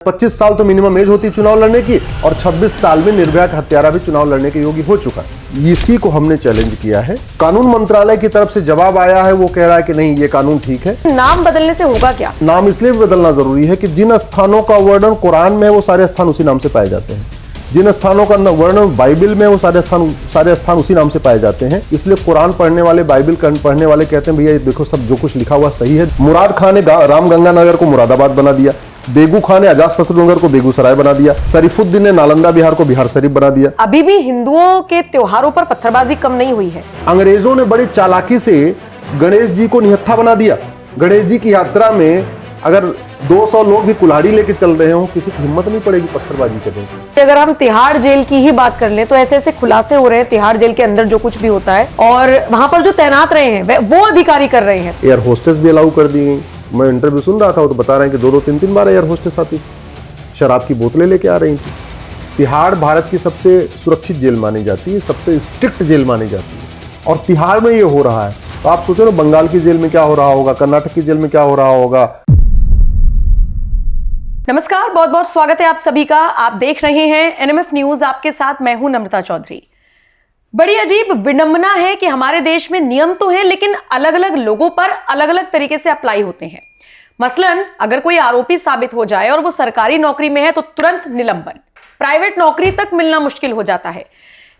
25 साल तो minimum age होती है चुनाव लड़ने की, और 26 साल में निर्भया का हत्यारा भी चुनाव लड़ने के योग्य हो चुका है। इसी को हमने चैलेंज किया है। कानून मंत्रालय की तरफ से जवाब आया है, वो कह रहा है कि नहीं ये कानून ठीक है। नाम बदलने से होगा क्या? नाम इसलिए बदलना जरूरी है कि जिन स्थानों का वर्णन कुरान में है वो सारे स्थान उसी नाम से पाए जाते हैं, जिन स्थानों का वर्णन बाइबल में वो सारे स्थान उसी नाम से पाए जाते हैं। इसलिए कुरान पढ़ने वाले, बाइबल पढ़ने वाले कहते हैं भैया ये देखो सब जो कुछ लिखा हुआ सही है। मुराद खान ने रामगंगा नगर को मुरादाबाद बना दिया, बेगू खान ने आजाद शत्रुनगर को बेगूसराय बना दिया, शरीफुद्दीन ने नालंदा बिहार को बिहार शरीफ बना दिया। अभी भी हिंदुओं के त्योहारों पर पत्थरबाजी कम नहीं हुई है। अंग्रेजों ने बड़ी चालाकी से गणेश जी को निहत्था बना दिया। गणेश जी की यात्रा में अगर 200 लोग भी कुल्हाड़ी लेके चल रहे हो, किसी की हिम्मत नहीं पड़ेगी पत्थरबाजी करने। अगर हम तिहाड़ जेल की ही बात कर लें तो ऐसे ऐसे खुलासे हो रहे हैं तिहाड़ जेल के अंदर जो कुछ भी होता है, और वहां पर जो तैनात रहे हैं वो अधिकारी कर रहे हैं। एयर होस्टेस भी अलाउ कर दी गई। मैं इंटरव्यू सुन रहा था, वो तो बता रहे हैं कि 2-2, 3-3 बार एयर होस्टेस आती थी, शराब की बोतलें लेके आ रही थी। तिहाड़ भारत की सबसे सुरक्षित जेल मानी जाती है, सबसे स्ट्रिक्ट जेल मानी जाती है, और तिहाड़ में ये हो रहा है। तो आप सोचो ना बंगाल की जेल में क्या हो रहा होगा, कर्नाटक की जेल में क्या हो रहा होगा। नमस्कार, बहुत बहुत स्वागत है आप सभी का। आप देख रहे हैं एनएमएफ न्यूज, आपके साथ मैं हूं नम्रता चौधरी। बड़ी अजीब विडंबना है कि हमारे देश में नियम तो है लेकिन अलग अलग लोगों पर अलग अलग तरीके से अप्लाई होते हैं। मसलन अगर कोई आरोपी साबित हो जाए और वो सरकारी नौकरी में है तो तुरंत निलंबन, प्राइवेट नौकरी तक मिलना मुश्किल हो जाता है।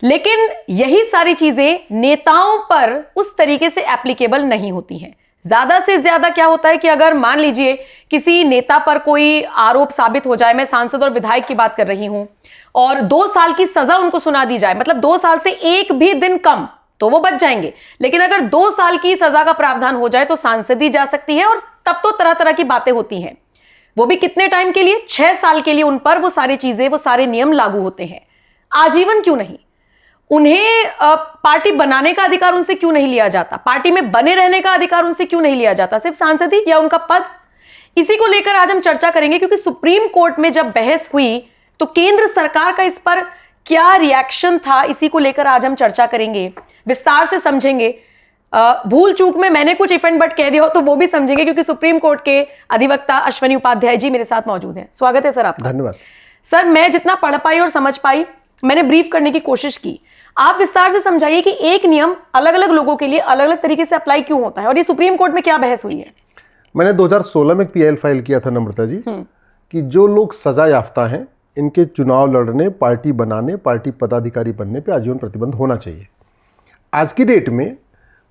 लेकिन यही सारी चीजें नेताओं पर उस तरीके से एप्लीकेबल नहीं होती हैं। ज्यादा से ज्यादा क्या होता है कि अगर मान लीजिए किसी नेता पर कोई आरोप साबित हो जाए, मैं सांसद और विधायक की बात कर रही हूं, और 2 साल की सजा उनको सुना दी जाए, मतलब 2 साल से एक भी दिन कम, तो वो बच जाएंगे। लेकिन अगर 2 साल की सजा का प्रावधान हो जाए तो सांसदी जा सकती है, और तब तो तरह तरह की बातें होती हैं। वो भी कितने टाइम के लिए? 6 साल के लिए उन पर वो सारी चीजें, वो सारे नियम लागू होते हैं। आजीवन क्यों नहीं? उन्हें पार्टी बनाने का अधिकार उनसे क्यों नहीं लिया जाता? पार्टी में बने रहने का अधिकार उनसे क्यों नहीं लिया जाता? सिर्फ सांसदी या उनका पद? इसी को लेकर आज हम चर्चा करेंगे, क्योंकि सुप्रीम कोर्ट में जब बहस हुई तो केंद्र सरकार का इस पर क्या रिएक्शन था, इसी को लेकर आज हम चर्चा करेंगे, विस्तार से समझेंगे। भूल चूक में मैंने कुछ इफ एंड बट कह दिया हो तो वो भी समझेंगे, क्योंकि सुप्रीम कोर्ट के अधिवक्ता अश्वनी उपाध्याय जी मेरे साथ मौजूद हैं। स्वागत है सर आपका। धन्यवाद सर। मैं जितना पढ़ पाई और समझ पाई मैंने ब्रीफ करने की कोशिश की। आप विस्तार से समझाइए कि एक नियम अलग अलग लोगों के लिए अलग अलग तरीके से अप्लाई क्यों होता है, और ये सुप्रीम कोर्ट में क्या बहस हुई है? मैंने 2016 में पीएल फाइल किया था नम्रता जी, कि जो लोग सजा याफ्ता हैं इनके चुनाव लड़ने, पार्टी बनाने, पार्टी पदाधिकारी बनने पे आजीवन प्रतिबंध होना चाहिए। आज की डेट में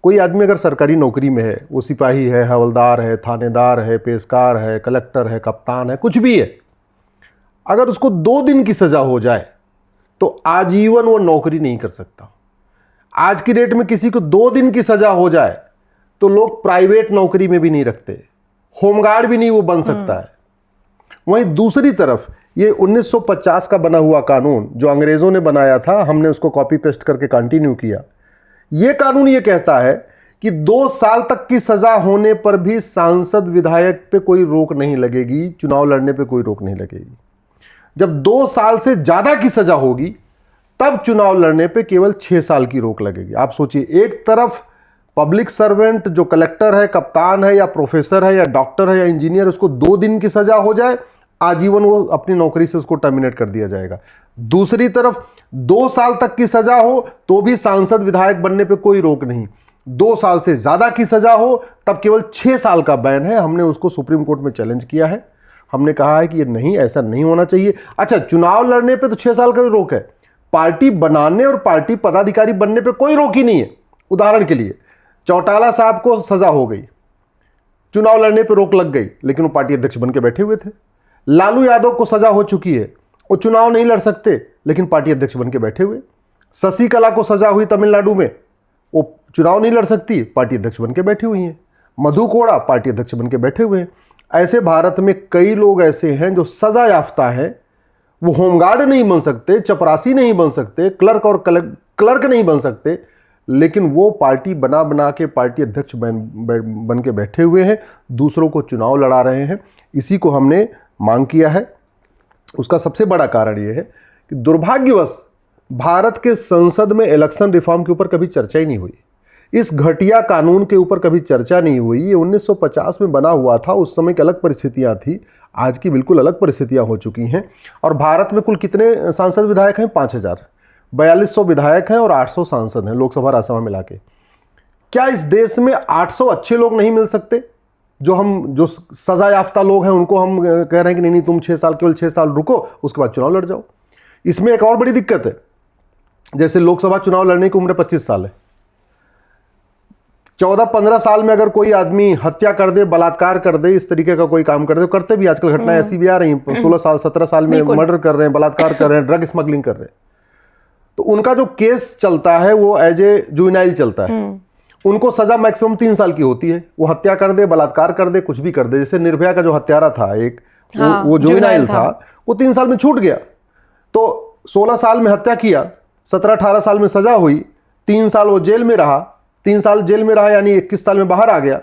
कोई आदमी अगर सरकारी नौकरी में है, वो सिपाही है, हवलदार है, थानेदार है, पेशकार है, कलेक्टर है, कप्तान है, कुछ भी है, अगर उसको 2 दिन की सजा हो जाए तो आजीवन वो नौकरी नहीं कर सकता। आज की डेट में किसी को 2 दिन की सजा हो जाए तो लोग प्राइवेट नौकरी में भी नहीं रखते, होमगार्ड भी नहीं वो बन सकता है। वहीं दूसरी तरफ ये 1950 का बना हुआ कानून जो अंग्रेजों ने बनाया था, हमने उसको कॉपी पेस्ट करके कंटिन्यू किया। ये कानून ये कहता है कि 2 साल तक की सजा होने पर भी सांसद विधायक पे कोई रोक नहीं लगेगी, चुनाव लड़ने पे कोई रोक नहीं लगेगी। जब 2 साल से ज्यादा की सजा होगी तब चुनाव लड़ने पे केवल 6 साल की रोक लगेगी। आप सोचिए, एक तरफ पब्लिक सर्वेंट जो कलेक्टर है, कप्तान है, या प्रोफेसर है, या डॉक्टर है, या इंजीनियर, उसको 2 दिन की सजा हो जाए, आजीवन वो अपनी नौकरी से उसको टर्मिनेट कर दिया जाएगा। दूसरी तरफ 2 साल तक की सजा हो तो भी सांसद विधायक बनने पे कोई रोक नहीं। 2 साल से ज्यादा की सजा हो तब केवल 6 साल का बैन है। हमने उसको सुप्रीम कोर्ट में चैलेंज किया है। हमने कहा है कि ये नहीं, ऐसा नहीं होना चाहिए। अच्छा, चुनाव लड़ने पे तो 6 साल का रोक है, पार्टी बनाने और पार्टी पदाधिकारी बनने पे कोई रोक ही नहीं है। उदाहरण के लिए चौटाला साहब को सजा हो गई, चुनाव लड़ने पे रोक लग गई, लेकिन वो पार्टी अध्यक्ष बन के बैठे हुए थे। लालू यादव को सजा हो चुकी है, वो चुनाव नहीं लड़ सकते, लेकिन पार्टी अध्यक्ष बन के बैठे हुए। शशिकला को सजा हुई तमिलनाडु में, वो चुनाव नहीं लड़ सकती, पार्टी अध्यक्ष बन के बैठी हुई हैं। मधु कोड़ा पार्टी अध्यक्ष बन के बैठे हुए हैं। ऐसे भारत में कई लोग ऐसे हैं जो सजा याफ्ता है, वो होमगार्ड नहीं बन सकते, चपरासी नहीं बन सकते, क्लर्क और क्लर्क नहीं बन सकते, लेकिन वो पार्टी बना बना के पार्टी अध्यक्ष बन के बैठे हुए हैं, दूसरों को चुनाव लड़ा रहे हैं। इसी को हमने मांग किया है। उसका सबसे बड़ा कारण यह है कि दुर्भाग्यवश भारत के संसद में इलेक्शन रिफॉर्म के ऊपर कभी चर्चा ही नहीं हुई। इस घटिया कानून के ऊपर कभी चर्चा नहीं हुई। ये 1950 में बना हुआ था, उस समय की अलग परिस्थितियां थी, आज की बिल्कुल अलग परिस्थितियां हो चुकी हैं। और भारत में कुल कितने सांसद विधायक हैं? 5000, 4200 विधायक हैं और 800 सांसद हैं, लोकसभा राज्यसभा मिला के। क्या इस देश में 800 अच्छे लोग नहीं मिल सकते? जो सजा याफ्ता लोग हैं उनको हम कह रहे हैं कि नहीं तुम 6 साल, केवल 6 साल रुको, उसके बाद चुनाव लड़ जाओ। इसमें एक और बड़ी दिक्कत है, जैसे लोकसभा चुनाव लड़ने की उम्र 25 साल है। 14-15 साल में अगर कोई आदमी हत्या कर दे, बलात्कार कर दे, इस तरीके का कोई काम कर दे, करते भी आजकल घटनाएं ऐसी भी आ रही हैं, 16 साल 17 साल में मर्डर कर रहे हैं, बलात्कार कर रहे हैं, ड्रग स्मगलिंग कर रहे हैं, तो उनका जो केस चलता है वो एज ए जुवेनाइल चलता है। उनको सजा मैक्सिमम 3 साल की होती है। वो हत्या कर दे, बलात्कार कर दे, कुछ भी कर दे। जैसे निर्भया का जो हत्यारा था एक, वो जुवेनाइल था, वो 3 साल में छूट गया। तो 16 साल में हत्या किया, 17-18 साल में सजा हुई, 3 साल वो जेल में रहा, 3 साल जेल में रहा यानी 21 साल में बाहर आ गया,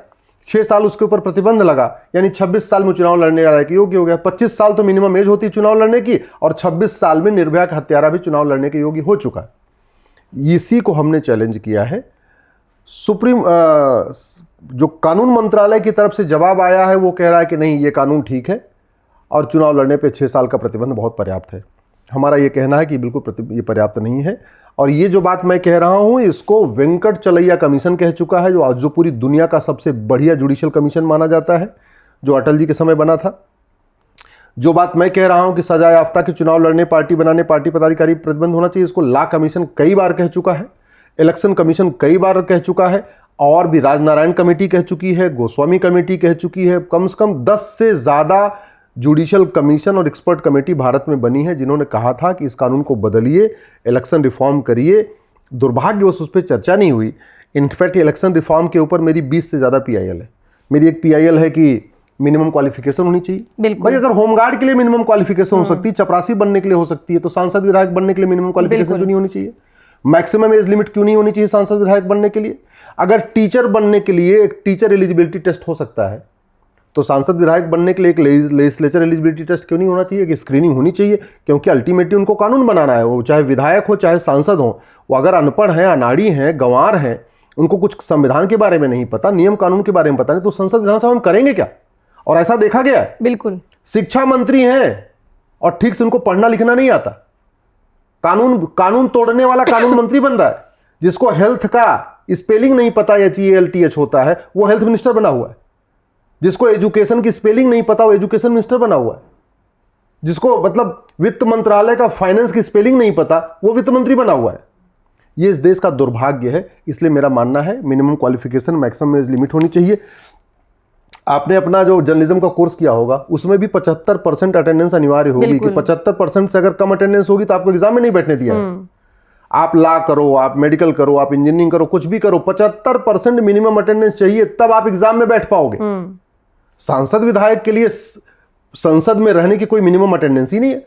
6 साल उसके ऊपर प्रतिबंध लगा, यानी 26 साल में चुनाव लड़ने लायक योग्य हो गया। 25 साल तो मिनिमम एज होती है चुनाव लड़ने की, और 26 साल में निर्भया का हत्यारा भी चुनाव लड़ने के योग्य हो चुका है। इसी को हमने चैलेंज किया है। सुप्रीम जो कानून मंत्रालय की तरफ से जवाब आया है वो कह रहा है कि नहीं ये कानून ठीक है और चुनाव लड़ने पे 6 साल का प्रतिबंध बहुत पर्याप्त है। हमारा ये कहना है कि बिल्कुल ये पर्याप्त नहीं है। और ये जो बात मैं कह रहा हूं इसको वेंकट चलैया कमीशन कह चुका है, जो पूरी दुनिया का सबसे बढ़िया जुडिशियल कमीशन माना जाता है, जो अटल जी के समय बना था। जो बात मैं कह रहा हूं कि सजा याफ्ता के चुनाव लड़ने, पार्टी बनाने, पार्टी पदाधिकारी प्रतिबंध होना चाहिए, इसको लॉ कमीशन कई बार कह चुका है, इलेक्शन कमीशन कई बार कह चुका है, और भी राजनारायण कमेटी कह चुकी है, गोस्वामी कमेटी कह चुकी है। कम से कम 10 से ज़्यादा जुडिशियल कमीशन और एक्सपर्ट कमेटी भारत में बनी है जिन्होंने कहा था कि इस कानून को बदलिए, इलेक्शन रिफॉर्म करिए। दुर्भाग्यवश उस पर चर्चा नहीं हुई। इनफैक्ट इलेक्शन रिफॉर्म के ऊपर मेरी 20 से ज़्यादा PIL है। मेरी एक PIL है कि मिनिमम क्वालिफिकेशन होनी चाहिए। भाई अगर होमगार्ड के लिए मिनिमम क्वालिफिकेशन हो सकती है, चपरासी बनने के लिए हो सकती है, तो सांसद विधायक बनने के लिए मिनिमम क्वालिफिकेशन क्यों नहीं होनी चाहिए? मैक्सिमम एज लिमिट क्यों नहीं होनी चाहिए सांसद विधायक बनने के लिए? अगर टीचर बनने के लिए एक टीचर एलिजिबिलिटी टेस्ट हो सकता है, तो सांसद विधायक बनने के लिए एक लेजिस्लेचर एलिजिबिलिटी टेस्ट क्यों नहीं होना चाहिए? कि स्क्रीनिंग होनी चाहिए, क्योंकि अल्टीमेटली उनको कानून बनाना है। वो चाहे विधायक हो चाहे सांसद हो, वो अगर अनपढ़ हैं, अनाड़ी हैं, गंवार हैं, उनको कुछ संविधान के बारे में नहीं पता, नियम कानून के बारे में पता नहीं, तो संसद विधानसभा में करेंगे क्या? और ऐसा देखा गया है। बिल्कुल। शिक्षा मंत्री हैं और ठीक से उनको पढ़ना लिखना नहीं आता, कानून तोड़ने वाला कानून मंत्री बन रहा है। जिसको हेल्थ का स्पेलिंग नहीं पता, HELTH होता है, वो हेल्थ मिनिस्टर बना हुआ है। जिसको एजुकेशन की स्पेलिंग नहीं पता, वो एजुकेशन मिनिस्टर बना हुआ है। जिसको मतलब वित्त मंत्रालय का फाइनेंस की स्पेलिंग नहीं पता, वो वित्त मंत्री बना हुआ है। ये इस देश का दुर्भाग्य है। इसलिए मेरा मानना है minimum qualification, maximum age limit होनी चाहिए। आपने अपना जो जर्नलिज्म का कोर्स किया होगा उसमें भी 75% अटेंडेंस अनिवार्य होगी कि 75% से अगर कम अटेंडेंस होगी तो आपको एग्जाम में नहीं बैठने दिया है। आप लॉ करो, आप मेडिकल करो, आप इंजीनियरिंग करो, कुछ भी करो, 75% मिनिमम अटेंडेंस चाहिए, तब आप एग्जाम में बैठ पाओगे। सांसद विधायक के लिए संसद में रहने की कोई मिनिमम अटेंडेंस ही नहीं है।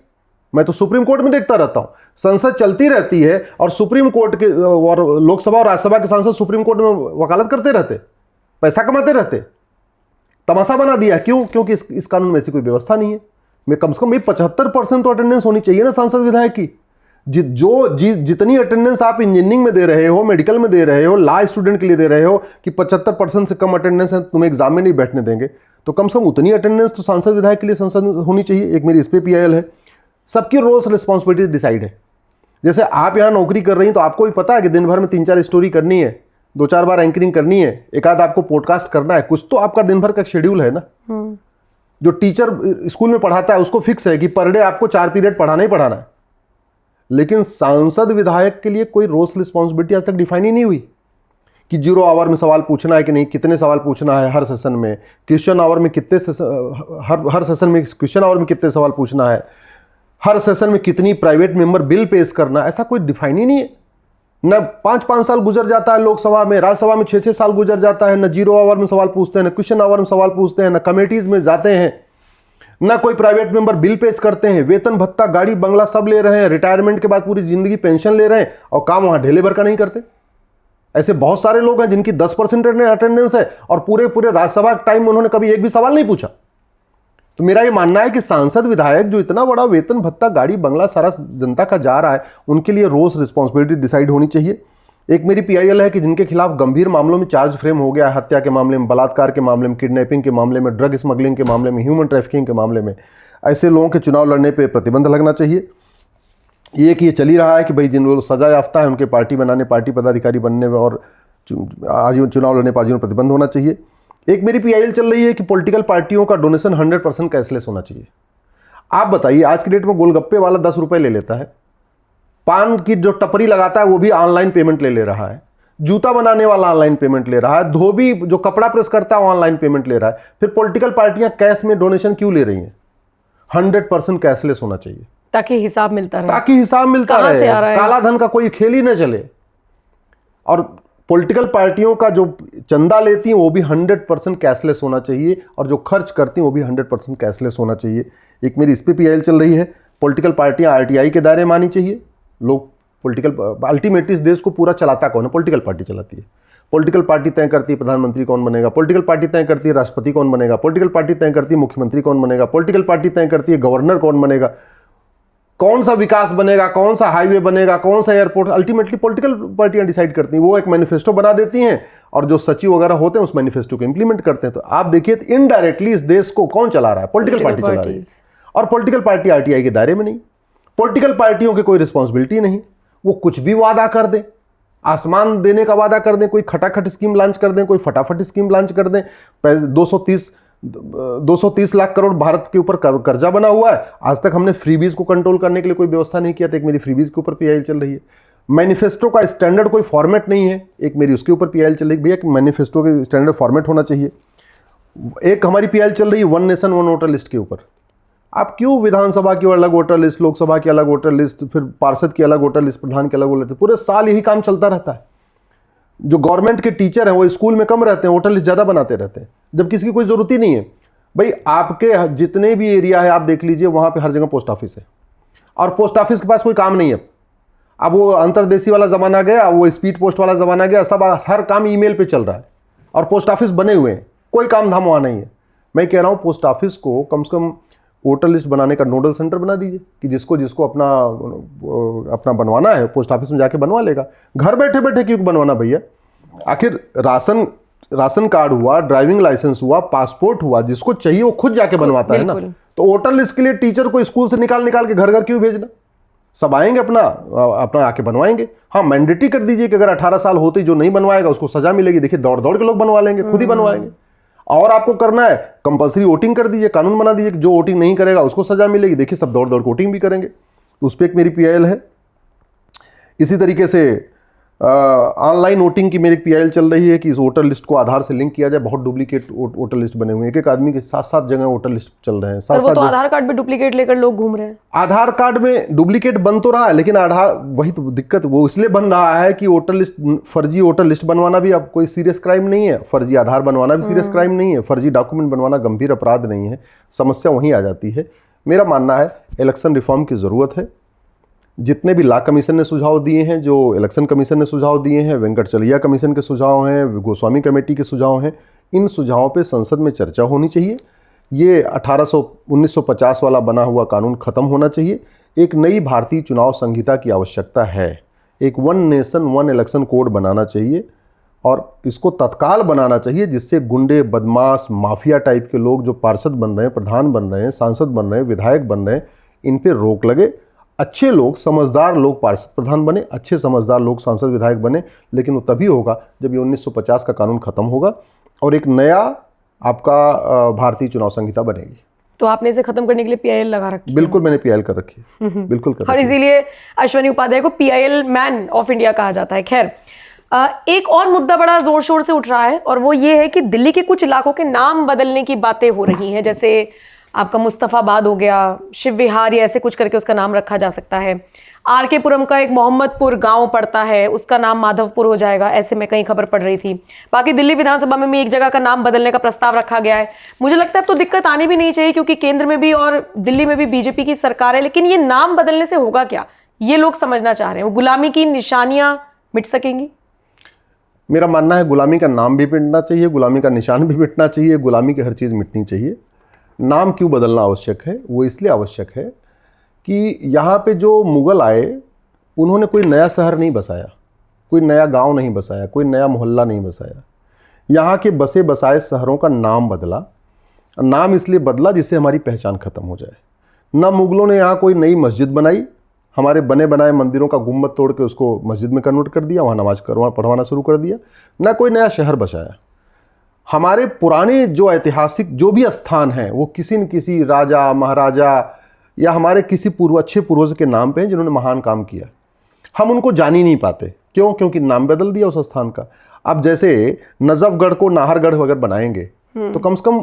मैं तो सुप्रीम कोर्ट में देखता रहता हूं, संसद चलती रहती है और सुप्रीम कोर्ट के और लोकसभा और राज्यसभा के सांसद सुप्रीम कोर्ट में वकालत करते रहते, पैसा कमाते रहते। तमाशा बना दिया। क्यों? क्योंकि इस कानून में ऐसी कोई व्यवस्था नहीं है। मैं कम से कम 75% तो अटेंडेंस होनी चाहिए ना सांसद विधायक की। जितनी अटेंडेंस आप इंजीनियरिंग में दे रहे हो, मेडिकल में दे रहे हो, लॉ स्टूडेंट के लिए दे रहे हो कि 75% से कम अटेंडेंस है तुम्हें एग्जाम में नहीं बैठने देंगे, तो कम से कम उतनी अटेंडेंस तो सांसद विधायक के लिए संसद होनी चाहिए। एक मेरी इस पे PIL है। सबकी रोल्स रिस्पॉन्सिबिलिटीज डिसाइड है। जैसे आप यहाँ नौकरी कर रही हैं तो आपको भी पता है कि दिन भर में 3-4 स्टोरी करनी है, 2-4 बार एंकरिंग करनी है, एक आध आपको पॉडकास्ट करना है, कुछ तो आपका दिन भर का शेड्यूल है ना। जो टीचर स्कूल में पढ़ाता है उसको फिक्स है कि पर डे आपको 4 पीरियड पढ़ाना ही पढ़ाना है। लेकिन सांसद विधायक के लिए कोई रोल्स रिस्पॉन्सिबिलिटी आज तक डिफाइन ही नहीं हुई कि 0 आवर में सवाल पूछना है कि नहीं, कितने सवाल पूछना है हर सेशन में, क्वेश्चन आवर में कितने हर सेशन में क्वेश्चन आवर में कितने सवाल पूछना है, हर सेशन में कितनी प्राइवेट मेंबर बिल पेश करना, ऐसा कोई डिफाइन ही नहीं है। न 5-5 साल गुजर जाता है लोकसभा में, राज्यसभा में 6-6 साल गुजर जाता है, न 0 आवर में सवाल पूछते हैं, न क्वेश्चन आवर में सवाल पूछते हैं, न कमेटीज में जाते हैं, न कोई प्राइवेट मेंबर बिल पेश करते हैं। वेतन भत्ता, गाड़ी बंगला सब ले रहे हैं, रिटायरमेंट के बाद पूरी जिंदगी पेंशन ले रहे हैं और काम वहां ढेले भर का नहीं करते। ऐसे बहुत सारे लोग हैं जिनकी 10% अटेंडेंस है और पूरे राज्यसभा टाइम में उन्होंने कभी एक भी सवाल नहीं पूछा। तो मेरा ये मानना है कि सांसद विधायक जो इतना बड़ा वेतन भत्ता, गाड़ी बंगला सारा जनता का जा रहा है, उनके लिए रोल्स रिस्पॉन्सिबिलिटी डिसाइड होनी चाहिए। एक मेरी पीआईएल है कि जिनके खिलाफ गंभीर मामलों में चार्ज फ्रेम हो गया है, हत्या के मामले में, बलात्कार के मामले में, किडनैपिंग के मामले में, ड्रग स्मगलिंग के मामले में, ह्यूमन ट्रैफिकिंग के मामले में, ऐसे लोगों के चुनाव लड़ने पे प्रतिबंध लगना चाहिए। ये कि ये चल ही रहा है कि भाई जिन लोग सजा याफ्ता है उनके पार्टी बनाने, पार्टी पदाधिकारी बनने में और आजीवन चुनाव लड़ने पर आजीवन प्रतिबंध होना चाहिए। एक मेरी पीआईएल चल रही है कि पॉलिटिकल पार्टियों का डोनेशन 100% कैशलेस होना चाहिए। आप बताइए, आज की डेट में गोलगप्पे वाला 10 रुपये ले लेता है, पान की जो टपरी लगाता है वो भी ऑनलाइन पेमेंट ले रहा है, जूता बनाने वाला ऑनलाइन पेमेंट ले रहा है, धोबी जो कपड़ा प्रेस करता है ऑनलाइन पेमेंट ले रहा है। फिर पॉलिटिकल पार्टियां कैश में डोनेशन क्यों ले रही हैं? 100% कैशलेस होना चाहिए ताकि हिसाब मिलता रहे, ताकि हिसाब मिलता कहां से आ रहा रहे, है? काला धन का कोई खेल ही न चले। और पॉलिटिकल पार्टियों का जो चंदा लेती हैं वो भी 100% कैशलेस होना चाहिए, और जो खर्च करती हैं वो भी 100% कैशलेस होना चाहिए। एक मेरी इस पे पीआईएल चल रही है, पॉलिटिकल पार्टियां आरटीआई के दायरे में आनी चाहिए। लोग पॉलिटिकल अल्टीमेटली इस देश को पूरा चलाता कौन है? पॉलिटिकल पार्टी चलाती है। पॉलिटिकल पार्टी तय करती है प्रधानमंत्री कौन बनेगा, पॉलिटिकल पार्टी तय करती है राष्ट्रपति कौन बनेगा, पॉलिटिकल पार्टी तय करती है मुख्यमंत्री कौन बनेगा, पॉलिटिकल पार्टी तय करती है गवर्नर कौन बनेगा, कौन सा विकास बनेगा, कौन सा हाईवे बनेगा, कौन सा एयरपोर्ट, अल्टीमेटली पॉलिटिकल पार्टियां डिसाइड करती हैं। वो एक मैनिफेस्टो बना देती हैं और जो सचिव वगैरह होते हैं उस मैनिफेस्टो को इंप्लीमेंट करते हैं। तो आप देखिए इनडायरेक्टली इस देश को कौन चला रहा है? पॉलिटिकल पार्टी चला रही है। और पॉलिटिकल पार्टी आरटीआई के दायरे में नहीं। पॉलिटिकल पार्टियों की कोई रिस्पॉन्सिबिलिटी नहीं, वो कुछ भी वादा कर दें, आसमान देने का वादा कर दें, कोई खटाखट स्कीम लॉन्च कर दें, कोई फटाफट स्कीम लॉन्च कर दें। 230 लाख करोड़ भारत के ऊपर कर्जा बना हुआ है, आज तक हमने फ्रीबीज को कंट्रोल करने के लिए कोई व्यवस्था नहीं किया। तो एक मेरी फ्रीबीज के ऊपर पीआईएल चल रही है। मैनिफेस्टो का स्टैंडर्ड कोई फॉर्मेट नहीं है, एक मेरी उसके ऊपर पीआईएल चल रही है। भैया मैनिफेस्टो के स्टैंडर्ड फॉर्मेट होना चाहिए। एक हमारी पीआईएल चल रही है one nation one voter list के ऊपर। आप क्यों विधानसभा की अलग वोटर लिस्ट, लोकसभा की अलग वोटर लिस्ट, फिर पार्षद की अलग वोटर लिस्ट, प्रधान की अलग वोटर लिस्ट, पूरे साल यही काम चलता रहता है। जो गवर्नमेंट के टीचर हैं वो स्कूल में कम रहते हैं, वोटर लिस्ट ज़्यादा बनाते रहते हैं, जब किसी की कोई ज़रूरत ही नहीं है। भाई आपके जितने भी एरिया है आप देख लीजिए, वहाँ पे हर जगह पोस्ट ऑफिस है, और पोस्ट ऑफिस के पास कोई काम नहीं है। अब वो अंतर्देशीय वाला ज़माना गया, वो स्पीड पोस्ट वाला ज़माना गया, सब हर काम ईमेल पे चल रहा है और पोस्ट ऑफिस बने हुए हैं, कोई काम धाम वहाँ नहीं है। मैं कह रहा हूँ पोस्ट ऑफिस को कम से कम वोटर लिस्ट बनाने का नोडल सेंटर बना दीजिए कि जिसको अपना बनवाना है पोस्ट ऑफिस में जाके बनवा लेगा। घर बैठे बैठे क्यों बनवाना भैया? आखिर राशन कार्ड हुआ, ड्राइविंग लाइसेंस हुआ, पासपोर्ट हुआ, जिसको चाहिए वो खुद जाके बनवाता है ना। तो वोटर लिस्ट के लिए टीचर को स्कूल से निकाल के घर घर क्यों भेजना? सब आएंगे अपना आके बनवाएंगे। हाँ, मैंडेटरी कर दीजिए कि अगर 18 साल होते ही जो नहीं बनवाएगा उसको सजा मिलेगी। देखिए दौड़ दौड़ के लोग बनवा लेंगे, खुद ही बनवाएंगे। और आपको करना है कंपलसरी वोटिंग कर दीजिए, कानून बना दीजिए कि जो वोटिंग नहीं करेगा उसको सजा मिलेगी। देखिए सब दौड़ दौड़ वोटिंग भी करेंगे। तो उस पर एक मेरी पीआईएल है। इसी तरीके से ऑनलाइन वोटिंग की मेरी पीआईएल चल रही है कि इस वोटर लिस्ट को आधार से लिंक किया जाए। बहुत डुप्लीकेट वोटर लिस्ट बने हुए हैं, एक आदमी के 7-7 जगह वोटर लिस्ट चल रहे हैं। वो तो आधार कार्ड में डुप्लीकेट लेकर लोग घूम रहे हैं। आधार कार्ड में डुप्लीकेट बन तो रहा है, लेकिन आधार वही तो दिक्कत वो इसलिए बन रहा है कि वोटर लिस्ट, फर्जी वोटर लिस्ट बनवाना भी अब कोई सीरियस क्राइम नहीं है, फर्जी आधार बनवाना भी सीरियस क्राइम नहीं है, फर्जी डॉक्यूमेंट बनवाना गंभीर अपराध नहीं है। समस्या वहीं आ जाती है। मेरा मानना है इलेक्शन रिफॉर्म की ज़रूरत है। जितने भी लॉ कमीशन ने सुझाव दिए हैं, जो इलेक्शन कमीशन ने सुझाव दिए हैं, वेंकटचलिया कमीशन के सुझाव हैं, गोस्वामी कमेटी के सुझाव हैं, इन सुझावों पे संसद में चर्चा होनी चाहिए। ये 1950 वाला बना हुआ कानून ख़त्म होना चाहिए। एक नई भारतीय चुनाव संहिता की आवश्यकता है। एक one nation one election code बनाना चाहिए और इसको तत्काल बनाना चाहिए, जिससे गुंडे, बदमाश, माफिया टाइप के लोग जो पार्षद बन रहे हैं, प्रधान बन रहे हैं, सांसद बन रहे हैं, विधायक बन रहे हैं, इन पर रोक लगे। अच्छे लोग, समझदार लोग पार्षद प्रधान बने, अच्छे समझदार लोग सांसद विधायक बने। लेकिन वो तभी होगा जब ये 1950 का कानून खत्म होगा और एक नया आपका भारतीय चुनाव संहिता बनेगी। तो आपने इसे खत्म करने के लिए पीआईएल लगा रखी है? बिल्कुल, मैंने पीआईएल कर रखी है, बिल्कुल कर रखी है। और इसीलिए अश्वनी उपाध्याय को पीआईएल मैन ऑफ इंडिया कहा जाता है। खैर, एक और मुद्दा बड़ा जोर शोर से उठ रहा है और वो ये है कि दिल्ली के कुछ इलाकों के नाम बदलने की बातें हो रही हैं। जैसे आपका मुस्तफाबाद हो गया, शिव विहार या ऐसे कुछ करके उसका नाम रखा जा सकता है। आरके पुरम का एक मोहम्मदपुर गांव पड़ता है, उसका नाम माधवपुर हो जाएगा, ऐसे में कहीं खबर पड़ रही थी। बाकी दिल्ली विधानसभा में भी एक जगह का नाम बदलने का प्रस्ताव रखा गया है। मुझे लगता है अब तो दिक्कत आनी भी नहीं चाहिए, क्योंकि केंद्र में भी और दिल्ली में भी बीजेपी की सरकार है। लेकिन ये नाम बदलने से होगा क्या, ये लोग समझना चाह रहे हैं। वो गुलामी की निशानियां मिट सकेंगी? मेरा मानना है गुलामी का नाम भी मिटना चाहिए, गुलामी का निशान भी मिटना चाहिए, गुलामी की हर चीज़ मिटनी चाहिए। नाम क्यों बदलना आवश्यक है? वो इसलिए आवश्यक है कि यहाँ पे जो मुग़ल आए उन्होंने कोई नया शहर नहीं बसाया, कोई नया गांव नहीं बसाया, कोई नया मोहल्ला नहीं बसाया। यहाँ के बसे बसाए शहरों का नाम बदला। नाम इसलिए बदला जिससे हमारी पहचान खत्म हो जाए। न मुगलों ने यहाँ कोई नई मस्जिद बनाई, हमारे बने बनाए मंदिरों का गुम्बद तोड़ के उसको मस्जिद में कन्वर्ट कर दिया, वहाँ नमाज पढ़वाना शुरू कर दिया। न कोई नया शहर बसाया। हमारे पुराने जो ऐतिहासिक जो भी स्थान हैं वो किसी न किसी राजा महाराजा या हमारे किसी अच्छे पूर्वज के नाम पे हैं जिन्होंने महान काम किया। हम उनको जान ही नहीं पाते। क्यों? क्योंकि नाम बदल दिया उस स्थान का। अब जैसे नजफगढ़ को नाहरगढ़ अगर बनाएंगे तो कम से कम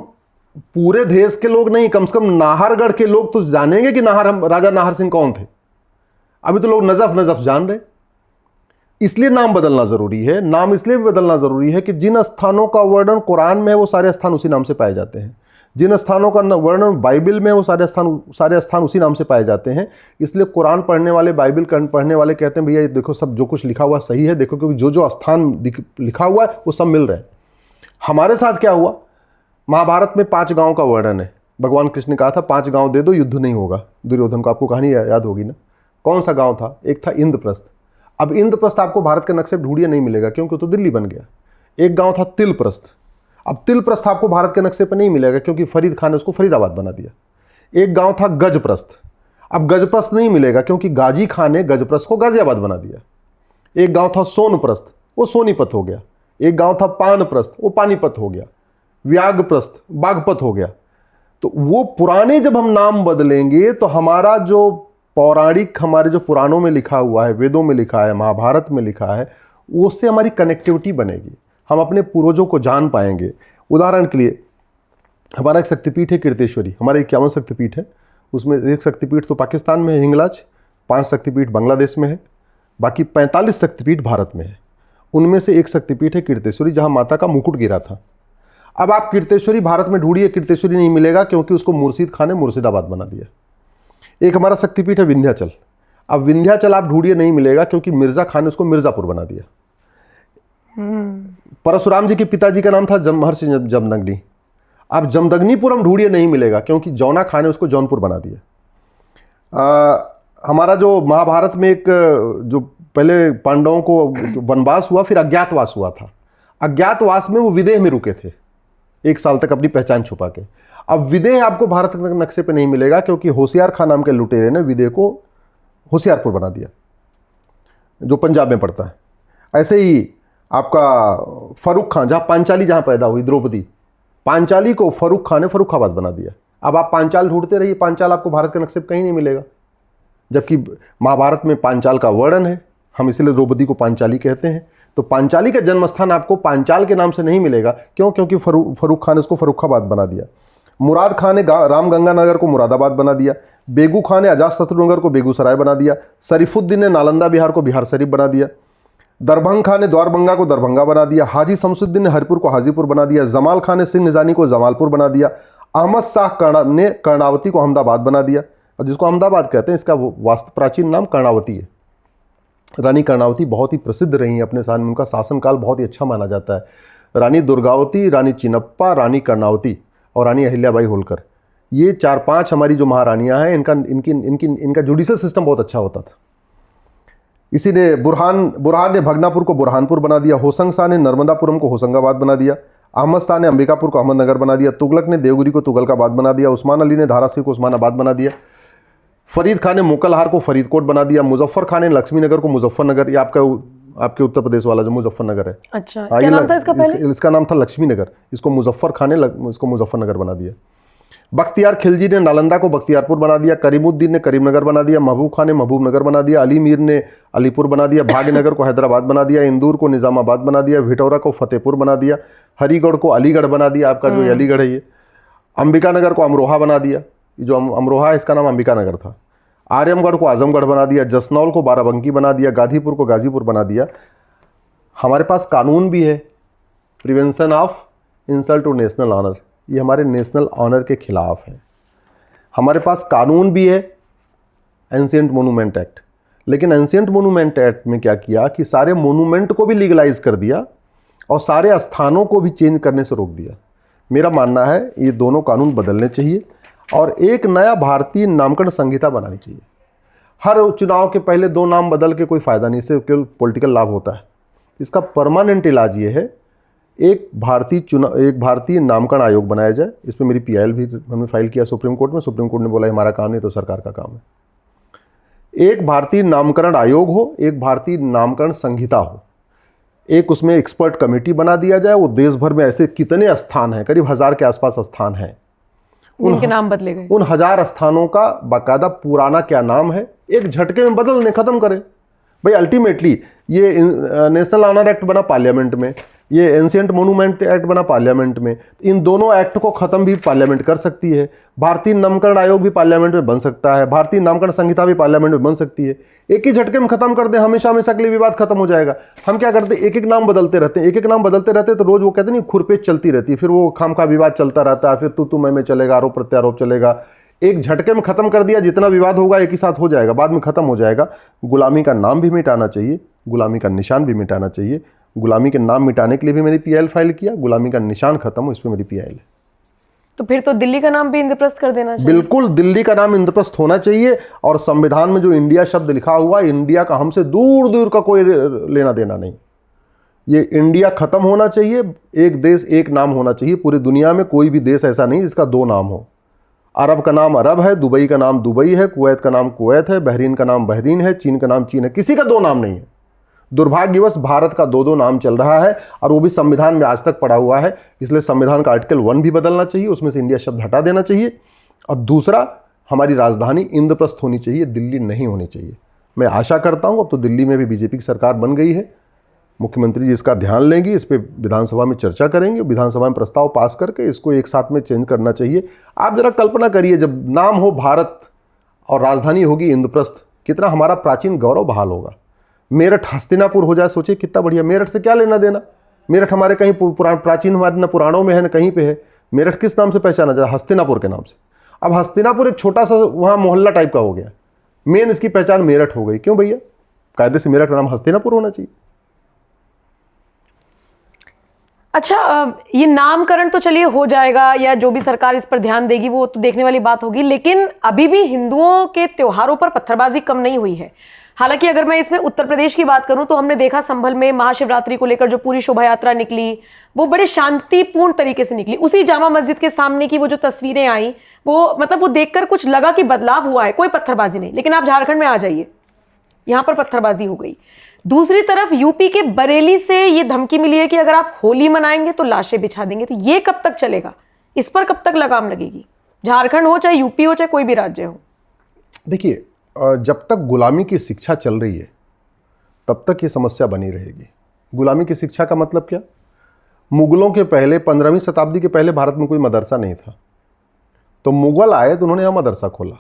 पूरे देश के लोग नहीं, कम से कम नाहरगढ़ के लोग तो जानेंगे कि राजा नाहर सिंह कौन थे। अभी तो लोग नजफ जान रहे। इसलिए नाम बदलना जरूरी है। नाम इसलिए भी बदलना जरूरी है कि जिन स्थानों का वर्णन कुरान में है वो सारे स्थान उसी नाम से पाए जाते हैं। जिन स्थानों का वर्णन बाइबल में है वो सारे स्थान उसी नाम से पाए जाते हैं। इसलिए कुरान पढ़ने वाले, बाइबल पढ़ने वाले कहते हैं भैया ये देखो सब जो कुछ लिखा हुआ सही है, देखो क्योंकि जो जो स्थान लिखा हुआ है वो सब मिल रहे हैं। हमारे साथ क्या हुआ? महाभारत में 5 गांव का वर्णन है। भगवान कृष्ण ने कहा था 5 गांव दे दो, युद्ध नहीं होगा। दुर्योधन को, आपको कहानी याद होगी ना। कौन सा गांव था? एक था इंद्रप्रस्थ। अब इंद्रप्रस्थ आपको भारत के नक्शे ढूंढिए नहीं मिलेगा क्योंकि तो दिल्ली बन गया। एक गांव था तिलप्रस्थ। अब तिलप्रस्थ आपको भारत के नक्शे पर नहीं मिलेगा क्योंकि फरीद खान ने उसको फरीदाबाद बना दिया। एक गांव था गजप्रस्थ। अब गजप्रस्थ नहीं मिलेगा क्योंकि गाजी खान ने गजप्रस्थ को गाजियाबाद बना दिया। एक गांव था सोनप्रस्थ, वो सोनीपत हो गया। एक गांव था पानप्रस्थ, वो पानीपत हो गया। व्याघप्रस्थ बागपत हो गया। तो वो पुराने जब हम नाम बदलेंगे तो हमारा जो पौराणिक, हमारे जो पुराणों में लिखा हुआ है, वेदों में लिखा है, महाभारत में लिखा है, उससे हमारी कनेक्टिविटी बनेगी। हम अपने पूर्वजों को जान पाएंगे। उदाहरण के लिए हमारा एक शक्तिपीठ है कीर्तेश्वरी। हमारे 51 शक्तिपीठ है, उसमें एक शक्तिपीठ तो पाकिस्तान में है, हिंगलाज। 5 शक्तिपीठ बांग्लादेश में है, बाकी 45 शक्तिपीठ भारत में है। उनमें से एक शक्तिपीठ है कीर्तेश्वरी जहाँ माता का मुकुट गिरा था। अब आप कीर्तेश्वरी भारत में ढूंढिए, कीर्तेश्वरी नहीं मिलेगा क्योंकि उसको मुर्शिद खान ने मुर्शिदाबाद बना दिया। एक हमारा शक्तिपीठ है विंध्याचल। अब विंध्याचल आप ढूंढिए नहीं मिलेगा क्योंकि मिर्जा खान ने उसको मिर्जापुर बना दिया। परशुराम जी के पिताजी का नाम था महर्षि जमदग्नि। अब जमदग्निपुरम ढूंढिए नहीं मिलेगा क्योंकि जौना खान ने उसको जौनपुर बना दिया। हमारा जो महाभारत में एक जो पहले पांडवों को वनवास हुआ, फिर अज्ञातवास हुआ था। अज्ञातवास में वो विदेह में रुके थे 1 साल तक अपनी पहचान छुपा के। अब विदेह आपको भारत के नक्शे पे नहीं मिलेगा क्योंकि होशियार खान नाम के लुटेरे ने विदेह को होशियारपुर बना दिया जो पंजाब में पड़ता है। ऐसे ही आपका फर्रुख खान, जहाँ पांचाली जहाँ पैदा हुई द्रौपदी, पांचाली को फर्रुख खान ने फर्रुखाबाद बना दिया। अब आप पांचाल ढूंढते रहिए, पांचाल आपको भारत के नक्शे पे कहीं नहीं मिलेगा, जबकि महाभारत में पांचाल का वर्णन है। हम इसलिए द्रौपदी को पांचाली कहते हैं। तो पांचाली का जन्म स्थान आपको पांचाल के नाम से नहीं मिलेगा। क्यों? क्योंकि फर्रुख खान ने उसको फर्रुखाबाद बना दिया। मुराद खान ने रामगंगा नगर को मुरादाबाद बना दिया। बेगू खान ने अजातशत्रु नगर को बेगूसराय बना दिया। शरीफुद्दीन ने नालंदा बिहार को बिहार शरीफ बना दिया। दरभंग खान ने द्वारबंगा को दरभंगा बना दिया। हाजी शमसुद्दीन ने हरिपुर को हाजीपुर बना दिया। जमाल खान ने सिंह निजानी को जमालपुर बना दिया। अहमद शाह ने कर्णावती को अहमदाबाद बना दिया, और जिसको अहमदाबाद कहते हैं इसका वास्तव प्राचीन नाम कर्णावती है। रानी कर्णावती बहुत ही प्रसिद्ध रही हैं अपने साल में, उनका शासनकाल बहुत ही अच्छा माना जाता है। रानी दुर्गावती, रानी चिन्नप्पा, रानी कर्णावती और रानी अहिल्याबाई होलकर, ये 4-5 हमारी जो महारानियां हैं, इनका जुडिशल सिस्टम बहुत अच्छा होता था। इसी ने बुरहान ने भगनापुर को बुरहानपुर बना दिया। होशंग शाह ने नर्मदापुरम को होशंगाबाद बना दिया। अहमद शाह ने अंबिकापुर को अहमदनगर बना दिया। तुगलक ने देवगिरी को तुगलकाबाद बना दिया। उस्मान अली ने धाराशिव को उस्मानाबाद बना दिया। फरीद खान ने मोकलहार को फरीदकोट बना दिया। मुजफ्फर खान ने लक्ष्मीनगर को मुजफ्फरनगर, ये आपके उत्तर प्रदेश वाला जो मुजफ्फरनगर है, अच्छा, क्या नाम था इसका पहले? इसका नाम था लक्ष्मीनगर। इसको मुजफ्फर खान ने इसको मुजफ्फरनगर बना दिया। बख्तियार खिलजी ने नालंदा को बख्तियारपुर बना दिया। करीमुद्दीन ने करीमनगर बना दिया। महबूब खान ने महबूबनगर बना दिया। अली मीर ने अलीपुर बना दिया। भाग्यनगर को हैदराबाद बना दिया। इंदौर को निजामाबाद बना दिया। भिटौरा को फतेहपुर बना दिया। हरिगढ़ को अलीगढ़ बना दिया, आपका जो अलीगढ़ है ये। अंबिकानगर को अमरोहा बना दिया, जो अमरोहा है इसका नाम अंबिकानगर था। आर्यमगढ़ को आजमगढ़ बना दिया। जसनौल को बाराबंकी बना दिया। गाजीपुर को गाजीपुर बना दिया। हमारे पास कानून भी है, prevention of insult to national honour, ये हमारे नेशनल ऑनर के खिलाफ है। हमारे पास कानून भी है, एंशिएंट मोनूमेंट एक्ट। लेकिन एंशिएंट मोनूमेंट एक्ट में क्या किया कि सारे मोनूमेंट को भी लीगलाइज कर दिया और सारे स्थानों को भी चेंज करने से रोक दिया। मेरा मानना है ये दोनों कानून बदलने चाहिए और एक नया भारतीय नामकरण संहिता बनानी चाहिए। हर चुनाव के पहले 2 नाम बदल के कोई फ़ायदा नहीं, इससे केवल पॉलिटिकल लाभ होता है। इसका परमानेंट इलाज ये है, एक भारतीय नामकरण आयोग बनाया जाए। इसमें मेरी PIL भी हमने फाइल किया सुप्रीम कोर्ट में। सुप्रीम कोर्ट ने बोला हमारा काम नहीं, तो सरकार का काम है। एक भारतीय नामकरण आयोग हो, एक भारतीय नामकरण संहिता हो, एक उसमें एक्सपर्ट कमेटी बना दिया जाए। वो देश भर में ऐसे कितने स्थान हैं, करीब 1000 के आसपास स्थान हैं, उनके नाम बदले गए। उन 1000 स्थानों का बाकायदा पुराना क्या नाम है, एक झटके में बदल दें, खत्म करें। भाई अल्टीमेटली ये नेशनल ऑनर एक्ट बना पार्लियामेंट में, ये एंशिएंट मोनूमेंट एक्ट बना पार्लियामेंट में, इन दोनों एक्ट को खत्म भी पार्लियामेंट कर सकती है। भारतीय नामकरण आयोग भी पार्लियामेंट में बन सकता है, भारतीय नामकरण संहिता भी पार्लियामेंट में बन सकती है। एक ही झटके में खत्म कर दे, हमेशा हमेशा के लिए विवाद खत्म हो जाएगा। हम क्या करते हैं, एक एक नाम बदलते रहते हैं, एक एक नाम बदलते रहते हैं, तो रोज वो कहते नहीं खुरपेच चलती रहती है, फिर वो खामखा विवाद चलता रहता है, फिर तू मैं चलेगा, आरोप प्रत्यारोप चलेगा। एक झटके में खत्म कर दिया, जितना विवाद होगा एक ही साथ हो जाएगा, बाद में खत्म हो जाएगा। गुलामी का नाम भी मिटाना चाहिए, गुलामी का निशान भी मिटाना चाहिए। गुलामी के नाम मिटाने के लिए भी मैंने PIL फाइल किया, गुलामी का निशान खत्म हो, इस पर मेरी PIL है। तो फिर तो दिल्ली का नाम भी इंद्रप्रस्थ कर देना चाहिए। बिल्कुल, दिल्ली का नाम इंद्रप्रस्थ होना चाहिए। और संविधान में जो इंडिया शब्द लिखा हुआ, इंडिया का हमसे दूर दूर का कोई लेना देना नहीं। ये इंडिया खत्म होना चाहिए, एक देश एक नाम होना चाहिए। पूरी दुनिया में कोई भी देश ऐसा नहीं जिसका 2 नाम हो। अरब का नाम अरब है, दुबई का नाम दुबई है, कुवैत का नाम कुवैत है, बहरीन का नाम बहरीन है, चीन का नाम चीन है। किसी का 2 नाम नहीं है। दुर्भाग्यवश भारत का 2 नाम चल रहा है, और वो भी संविधान में आज तक पड़ा हुआ है। इसलिए संविधान का आर्टिकल 1 भी बदलना चाहिए, उसमें से इंडिया शब्द हटा देना चाहिए। और दूसरा, हमारी राजधानी इंद्रप्रस्थ होनी चाहिए, दिल्ली नहीं होनी चाहिए। मैं आशा करता हूँ अब तो दिल्ली में भी BJP की सरकार बन गई है, मुख्यमंत्री जी इसका ध्यान लेंगे, इस पर विधानसभा में चर्चा करेंगे, विधानसभा में प्रस्ताव पास करके इसको एक साथ में चेंज करना चाहिए। आप जरा कल्पना करिए, जब नाम हो भारत और राजधानी होगी इंद्रप्रस्थ, कितना हमारा प्राचीन गौरव बहाल होगा। मेरठ हस्तिनापुर हो जाए, सोचिए कितना बढ़िया। मेरठ से क्या लेना देना, मेरठ हमारे कहीं प्राचीन हमारे न पुराणों में है न कहीं पे है। मेरठ किस नाम से पहचाना जाए, हस्तिनापुर के नाम से। अब हस्तिनापुर एक छोटा सा वहाँ मोहल्ला टाइप का हो गया, मेन इसकी पहचान मेरठ हो गई। क्यों भैया, कायदे से मेरठ का नाम हस्तिनापुर होना चाहिए। अच्छा, ये नामकरण तो चलिए हो जाएगा, या जो भी सरकार इस पर ध्यान देगी वो तो देखने वाली बात होगी, लेकिन अभी भी हिंदुओं के त्योहारों पर पत्थरबाजी कम नहीं हुई है। हालांकि अगर मैं इसमें उत्तर प्रदेश की बात करूं तो हमने देखा संभल में महाशिवरात्रि को लेकर जो पूरी शोभा यात्रा निकली वो बड़े शांतिपूर्ण तरीके से निकली। उसी जामा मस्जिद के सामने की वो जो तस्वीरें आई, वो मतलब वो देखकर कुछ लगा कि बदलाव हुआ है, कोई पत्थरबाजी नहीं। लेकिन आप झारखंड में आ जाइए, यहां पर पत्थरबाजी हो गई। दूसरी तरफ यूपी के बरेली से ये धमकी मिली है कि अगर आप होली मनाएंगे तो लाशें बिछा देंगे। तो ये कब तक चलेगा, इस पर कब तक लगाम लगेगी? झारखंड हो चाहे यूपी हो चाहे कोई भी राज्य हो। देखिए, जब तक गुलामी की शिक्षा चल रही है तब तक ये समस्या बनी रहेगी। गुलामी की शिक्षा का मतलब क्या? मुगलों के पहले 15वीं शताब्दी के पहले भारत में कोई मदरसा नहीं था, तो मुगल आए तो उन्होंने यहाँ मदरसा खोला।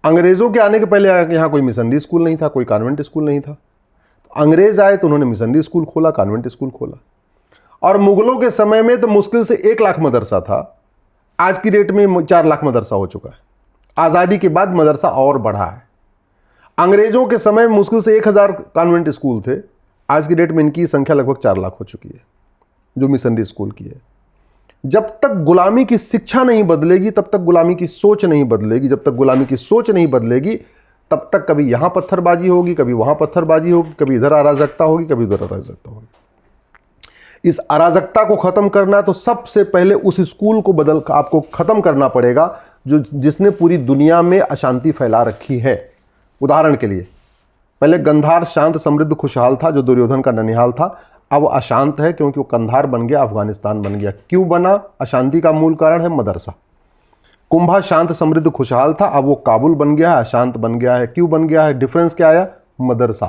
अंग्रेज़ों के आने के पहले यहाँ कोई मिशनरी स्कूल नहीं था, कोई कॉन्वेंट स्कूल नहीं था। तो अंग्रेज़ आए तो उन्होंने मिशनरी स्कूल खोला, कॉन्वेंट स्कूल खोला। और मुगलों के समय में तो मुश्किल से 1 लाख मदरसा था, आज की डेट में 4 लाख मदरसा हो चुका है। आज़ादी के बाद मदरसा और बढ़ा है। अंग्रेजों के समय में मुश्किल से 1000 कॉन्वेंट स्कूल थे, आज की डेट में इनकी संख्या लगभग 4 लाख हो चुकी है जो मिशनरी स्कूल की है। जब तक गुलामी की शिक्षा नहीं बदलेगी तब तक गुलामी की सोच नहीं बदलेगी। जब तक गुलामी की सोच नहीं बदलेगी तब तक कभी यहाँ पत्थरबाजी होगी, कभी वहाँ पत्थरबाजी होगी, कभी इधर अराजकता होगी, कभी उधर अराजकता होगी। इस अराजकता को ख़त्म करना है तो सबसे पहले उस स्कूल को बदल आपको ख़त्म करना पड़ेगा जिसने पूरी दुनिया में अशांति फैला रखी है। उदाहरण के लिए, पहले गंधार शांत समृद्ध खुशहाल था जो दुर्योधन का ननिहाल था, अब अशांत है क्योंकि वो कंधार बन गया, अफगानिस्तान बन गया। क्यों बना? अशांति का मूल कारण है मदरसा। कुंभा शांत समृद्ध खुशहाल था, अब वो काबुल बन गया है, अशांत बन गया है। क्यों बन गया है? डिफरेंस क्या आया? मदरसा।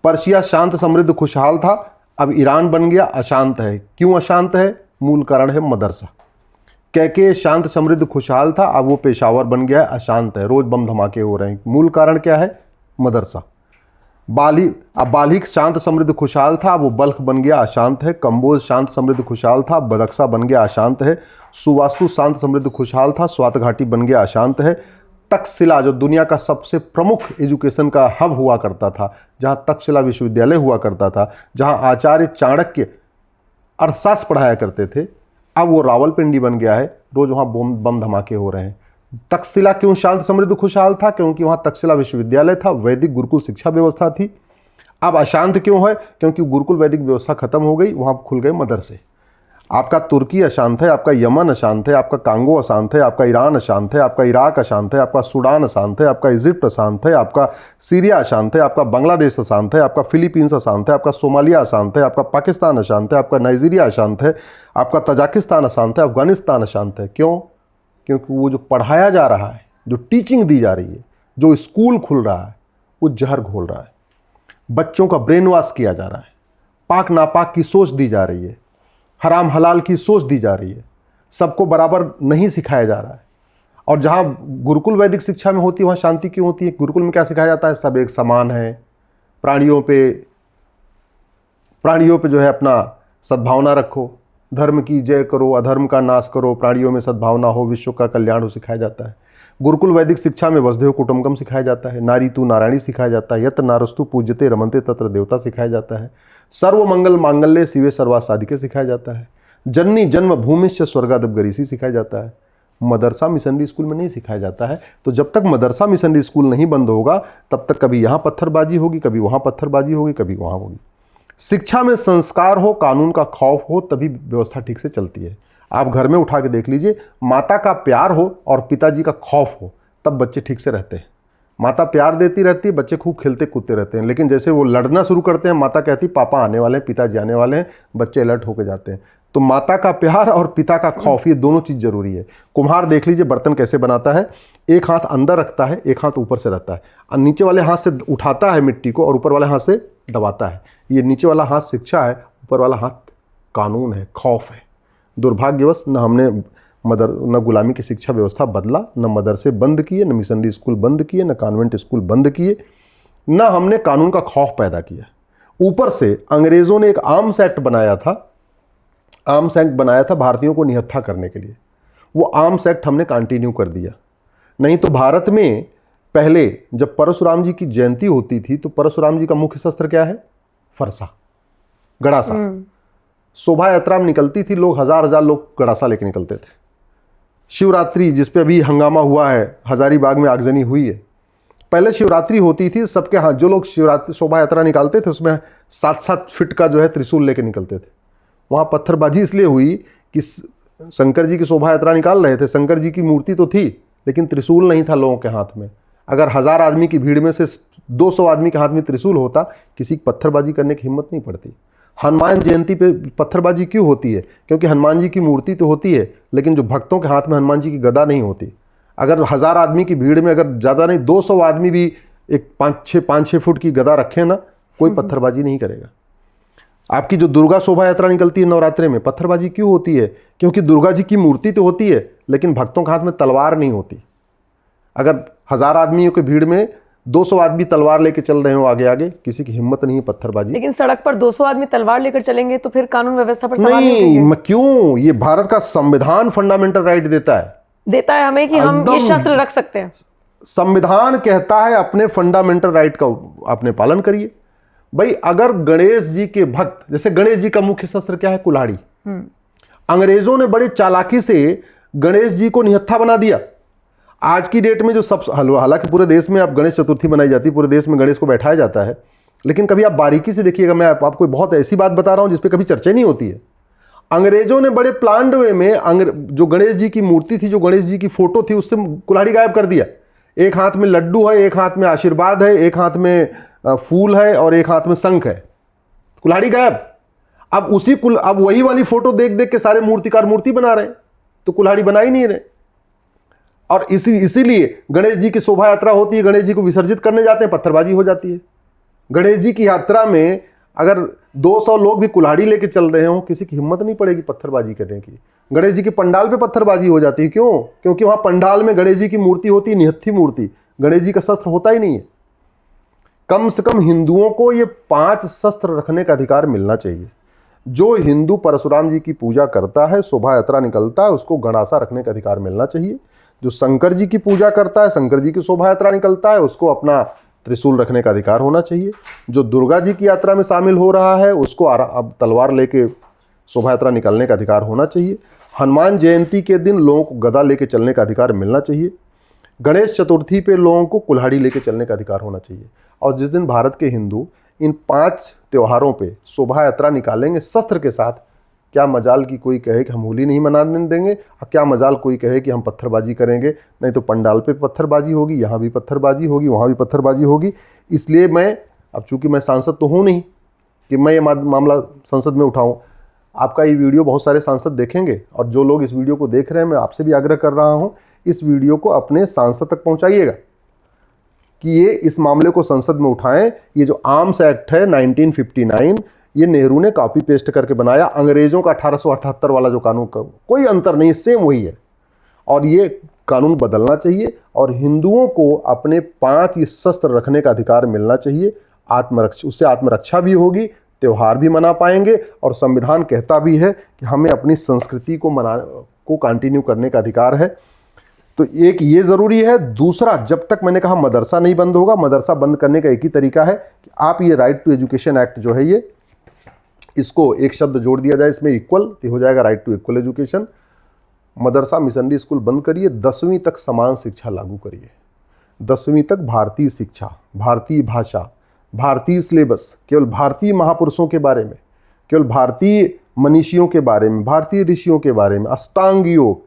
पर्शिया शांत समृद्ध खुशहाल था, अब ईरान बन गया, अशांत है। क्यों अशांत है? मूल कारण है मदरसा। कैके शांत समृद्ध खुशहाल था, अब वो पेशावर बन गया है, अशांत है, रोज बम धमाके हो रहे हैं। मूल कारण क्या है? मदरसा। बालिक शांत समृद्ध खुशहाल था, वो बल्ख बन गया, अशांत है। कंबोज शांत समृद्ध खुशहाल था, बदक्सा बन गया, अशांत है। सुवास्तु शांत समृद्ध खुशहाल था, स्वात घाटी बन गया, अशांत है। तक्षशिला जो दुनिया का सबसे प्रमुख एजुकेशन का हब हुआ करता था, जहाँ तक्षशिला विश्वविद्यालय हुआ करता था, जहाँ आचार्य चाणक्य अर्थशास्त्र पढ़ाया करते थे, अब वो रावलपिंडी बन गया है, रोज वहाँ बम धमाके हो रहे हैं। तक्षशिला क्यों शांत समृद्ध खुशहाल था? क्योंकि वहाँ तक्षशिला विश्वविद्यालय था, वैदिक गुरुकुल शिक्षा व्यवस्था थी। अब अशांत क्यों है? क्योंकि गुरुकुल वैदिक व्यवस्था खत्म हो गई, वहां खुल गए मदरसे। आपका तुर्की अशांत है, आपका यमन अशांत है, आपका कांगो अशांत है, आपका ईरान अशांत है, आपका इराक अशांत है, आपका सूडान अशांत है, आपका इजिप्ट अशांत है, आपका सीरिया अशांत है, आपका बांग्लादेश अशांत है, आपका फिलीपींस अशांत है, आपका सोमालिया अशांत है, आपका पाकिस्तान अशांत है, आपका नाइजीरिया अशांत है, आपका तजाकिस्तान अशांत है, अफगानिस्तान अशांत है। क्यों? क्योंकि वो जो पढ़ाया जा रहा है, जो टीचिंग दी जा रही है, जो स्कूल खुल रहा है, वो जहर घोल रहा है। बच्चों का ब्रेन वॉश किया जा रहा है, पाक नापाक की सोच दी जा रही है, हराम हलाल की सोच दी जा रही है, सबको बराबर नहीं सिखाया जा रहा है। और जहाँ गुरुकुल वैदिक शिक्षा में होती है वहाँ शांति क्यों होती है? गुरुकुल में क्या सिखाया जाता है? सब एक समान है, प्राणियों पे जो है अपना सद्भावना रखो, धर्म की जय करो, अधर्म का नाश करो, प्राणियों में सद्भावना हो, विश्व का कल्याण हो, सिखाया जाता है। गुरुकुल वैदिक शिक्षा में वसुधैव कुटुंबकम सिखाया जाता है, नारी तू नारायणी सिखाया जाता है, यत्र नारस्तु पूज्यते रमन्ते तत्र देवता सिखाया जाता है, सर्व मंगल मांगल्ये शिवे सर्वा साधिके सिखाया जाता है, जननी जन्म भूमिश्च स्वर्गादप गरीसी सिखाया जाता है। मदरसा मिशनरी स्कूल में नहीं सिखाया जाता है। तो जब तक मदरसा मिशनरी स्कूल नहीं बंद होगा तब तक कभी यहाँ पत्थरबाजी होगी, कभी वहाँ पत्थरबाजी होगी, कभी वहाँ होगी। शिक्षा में संस्कार हो, कानून का खौफ हो, तभी व्यवस्था ठीक से चलती है। आप घर में उठा के देख लीजिए, माता का प्यार हो और पिताजी का खौफ हो, तब बच्चे ठीक से रहते हैं। माता प्यार देती रहती है, बच्चे खूब खेलते कूदते रहते हैं, लेकिन जैसे वो लड़ना शुरू करते हैं, माता कहती पापा आने वाले हैं, पिताजी आने वाले हैं, बच्चे अलर्ट होकर जाते हैं। तो माता का प्यार और पिता का खौफ, ये दोनों चीज़ जरूरी है। कुम्हार देख लीजिए बर्तन कैसे बनाता है, एक हाथ अंदर रखता है, एक हाथ ऊपर से रहता है, और नीचे वाले हाथ से उठाता है मिट्टी को और ऊपर वाले हाथ से दबाता है। ये नीचे वाला हाथ शिक्षा है, ऊपर वाला हाथ कानून है, खौफ है। दुर्भाग्यवश न हमने न गुलामी की शिक्षा व्यवस्था बदला, न मदरसे बंद किए, न मिशनरी स्कूल बंद किए, न कॉन्वेंट स्कूल बंद किए, न हमने कानून का खौफ पैदा किया। ऊपर से अंग्रेज़ों ने एक आर्म्स एक्ट बनाया था भारतीयों को निहत्था करने के लिए। वो आर्म्स एक्ट हमने कंटिन्यू कर दिया। नहीं तो भारत में पहले जब परशुराम जी की जयंती होती थी तो परशुराम जी का मुख्य शस्त्र क्या है? फरसा, गड़ासा। शोभा यात्रा में निकलती थी, लोग हजार लोग गड़ासा लेके निकलते थे। शिवरात्रि जिस पे अभी हंगामा हुआ है, हजारीबाग में आगजनी हुई है, पहले शिवरात्रि होती थी, सबके हाथ जो लोग शिवरात्रि शोभा यात्रा निकालते थे उसमें 7-7 फीट का जो है त्रिशूल लेके निकलते थे। वहाँ पत्थरबाजी इसलिए हुई कि शंकर जी की शोभा यात्रा निकाल रहे थे, शंकर जी की मूर्ति तो थी लेकिन त्रिशूल नहीं था लोगों के हाथ में। अगर 1000 आदमी की भीड़ में से 200 आदमी के हाथ में त्रिशूल होता, किसी की पत्थरबाजी करने की हिम्मत नहीं पड़ती। हनुमान जयंती पे पत्थरबाजी क्यों होती है? क्योंकि हनुमान जी की मूर्ति तो होती है लेकिन जो भक्तों के हाथ में हनुमान जी की गदा नहीं होती। अगर 1000 आदमी की भीड़ में अगर ज़्यादा नहीं 200 आदमी भी एक 5-6 फुट की गदा रखें ना, कोई पत्थरबाजी नहीं करेगा। आपकी जो दुर्गा शोभा यात्रा निकलती है नवरात्रे में, पत्थरबाजी क्यों होती है? क्योंकि दुर्गा जी की मूर्ति तो होती है लेकिन भक्तों के हाथ में तलवार नहीं होती। अगर 1000 आदमियों की भीड़ में 200 आदमी तलवार लेके चल रहे हो आगे आगे, किसी की हिम्मत नहीं है पत्थरबाजी। लेकिन सड़क पर 200 आदमी तलवार लेकर चलेंगे तो फिर कानून व्यवस्था पर सवाल नहीं, क्यों? ये भारत का संविधान फंडामेंटल राइट देता है हमें कि हम ये शस्त्र रख सकते हैं। संविधान कहता है अपने फंडामेंटल राइट का आपने पालन करिए। भाई अगर गणेश जी के भक्त, जैसे गणेश जी का मुख्य शस्त्र क्या है? कुल्हाड़ी। अंग्रेजों ने बड़े चालाकी से गणेश जी को निहत्था बना दिया। आज की डेट में जो सब, हालांकि पूरे देश में अब गणेश चतुर्थी मनाई जाती है, पूरे देश में गणेश को बैठाया जाता है, लेकिन कभी आप बारीकी से देखिएगा, मैं आपको बहुत ऐसी बात बता रहा हूं जिस पे कभी चर्चा नहीं होती है। अंग्रेजों ने बड़े प्लान्ड वे में जो गणेश जी की मूर्ति थी, जो गणेश जी की फोटो थी, उससे कुल्हाड़ी गायब कर दिया। एक हाथ में लड्डू है, एक हाथ में आशीर्वाद है, एक हाथ में फूल है और एक हाथ में शंख है, कुल्हाड़ी गायब। अब वही वाली फोटो देख देख के सारे मूर्तिकार मूर्ति बना रहे हैं, तो कुल्हाड़ी बना ही नहीं रहे। और इसीलिए गणेश जी की शोभा यात्रा होती है, गणेश जी को विसर्जित करने जाते हैं, पत्थरबाजी हो जाती है। गणेश जी की यात्रा में अगर 200 लोग भी कुल्हाड़ी लेके चल रहे हो, किसी की हिम्मत नहीं पड़ेगी पत्थरबाजी करने की। गणेश जी के पंडाल पे पत्थरबाजी हो जाती है। क्यों? क्योंकि वहां पंडाल में गणेश जी की मूर्ति होती है, निहत्थी मूर्ति, गणेश जी का शस्त्र होता ही नहीं है। कम से कम हिंदुओं को ये 5 शस्त्र रखने का अधिकार मिलना चाहिए। जो हिंदू परशुराम जी की पूजा करता है, शोभा यात्रा निकलता है, उसको गड़ासा रखने का अधिकार मिलना चाहिए। जो शंकर जी की पूजा करता है, शंकर जी की शोभा यात्रा निकलता है, उसको अपना त्रिशूल रखने का अधिकार होना चाहिए। जो दुर्गा जी की यात्रा में शामिल हो रहा है, उसको अब तलवार लेके शोभा यात्रा निकलने का अधिकार होना चाहिए। हनुमान जयंती के दिन लोगों को गदा लेके चलने का अधिकार मिलना चाहिए। गणेश चतुर्थी पे लोगों को कुल्हाड़ी लेके चलने का अधिकार होना चाहिए। और जिस दिन भारत के हिंदू इन 5 त्योहारों पे शोभा यात्रा निकालेंगे शस्त्र के साथ। क्या मजाल कि कोई कहे कि हम होली नहीं मनाने देंगे, और क्या मजाल कोई कहे कि हम पत्थरबाजी करेंगे। नहीं तो पंडाल पे पत्थरबाजी होगी, यहाँ भी पत्थरबाजी होगी, वहाँ भी पत्थरबाजी होगी। इसलिए मैं, अब चूंकि मैं सांसद तो हूँ नहीं कि मैं ये मामला संसद में उठाऊं। आपका ये वीडियो बहुत सारे सांसद देखेंगे, और जो लोग इस वीडियो को देख रहे हैं, मैं आपसे भी आग्रह कर रहा हूँ, इस वीडियो को अपने सांसद तक पहुँचाइएगा कि ये इस मामले को संसद में उठाएं। ये जो आर्म्स एक्ट है 1959, ये नेहरू ने कॉपी पेस्ट करके बनाया। अंग्रेजों का 1878 वाला जो कानून का कोई अंतर नहीं, सेम वही है। और ये कानून बदलना चाहिए, और हिंदुओं को अपने 5 ये शस्त्र रखने का अधिकार मिलना चाहिए। आत्मरक्षा, उससे आत्मरक्षा भी होगी, त्यौहार भी मना पाएंगे, और संविधान कहता भी है कि हमें अपनी संस्कृति को कंटिन्यू करने का अधिकार है। तो एक ये ज़रूरी है। दूसरा, जब तक मैंने कहा मदरसा नहीं बंद होगा, मदरसा बंद करने का एक ही तरीका है कि आप ये राइट टू एजुकेशन एक्ट जो है, ये इसको एक शब्द जोड़ दिया जाए इसमें, इक्वल, तो हो जाएगा राइट टू इक्वल एजुकेशन। मदरसा मिशनरी स्कूल बंद करिए, 10वीं तक समान शिक्षा लागू करिए। 10वीं तक भारतीय शिक्षा, भारतीय भाषा, भारतीय सिलेबस, केवल भारतीय महापुरुषों के बारे में, केवल भारतीय मनीषियों के बारे में, भारतीय ऋषियों के बारे में, अष्टांग योग,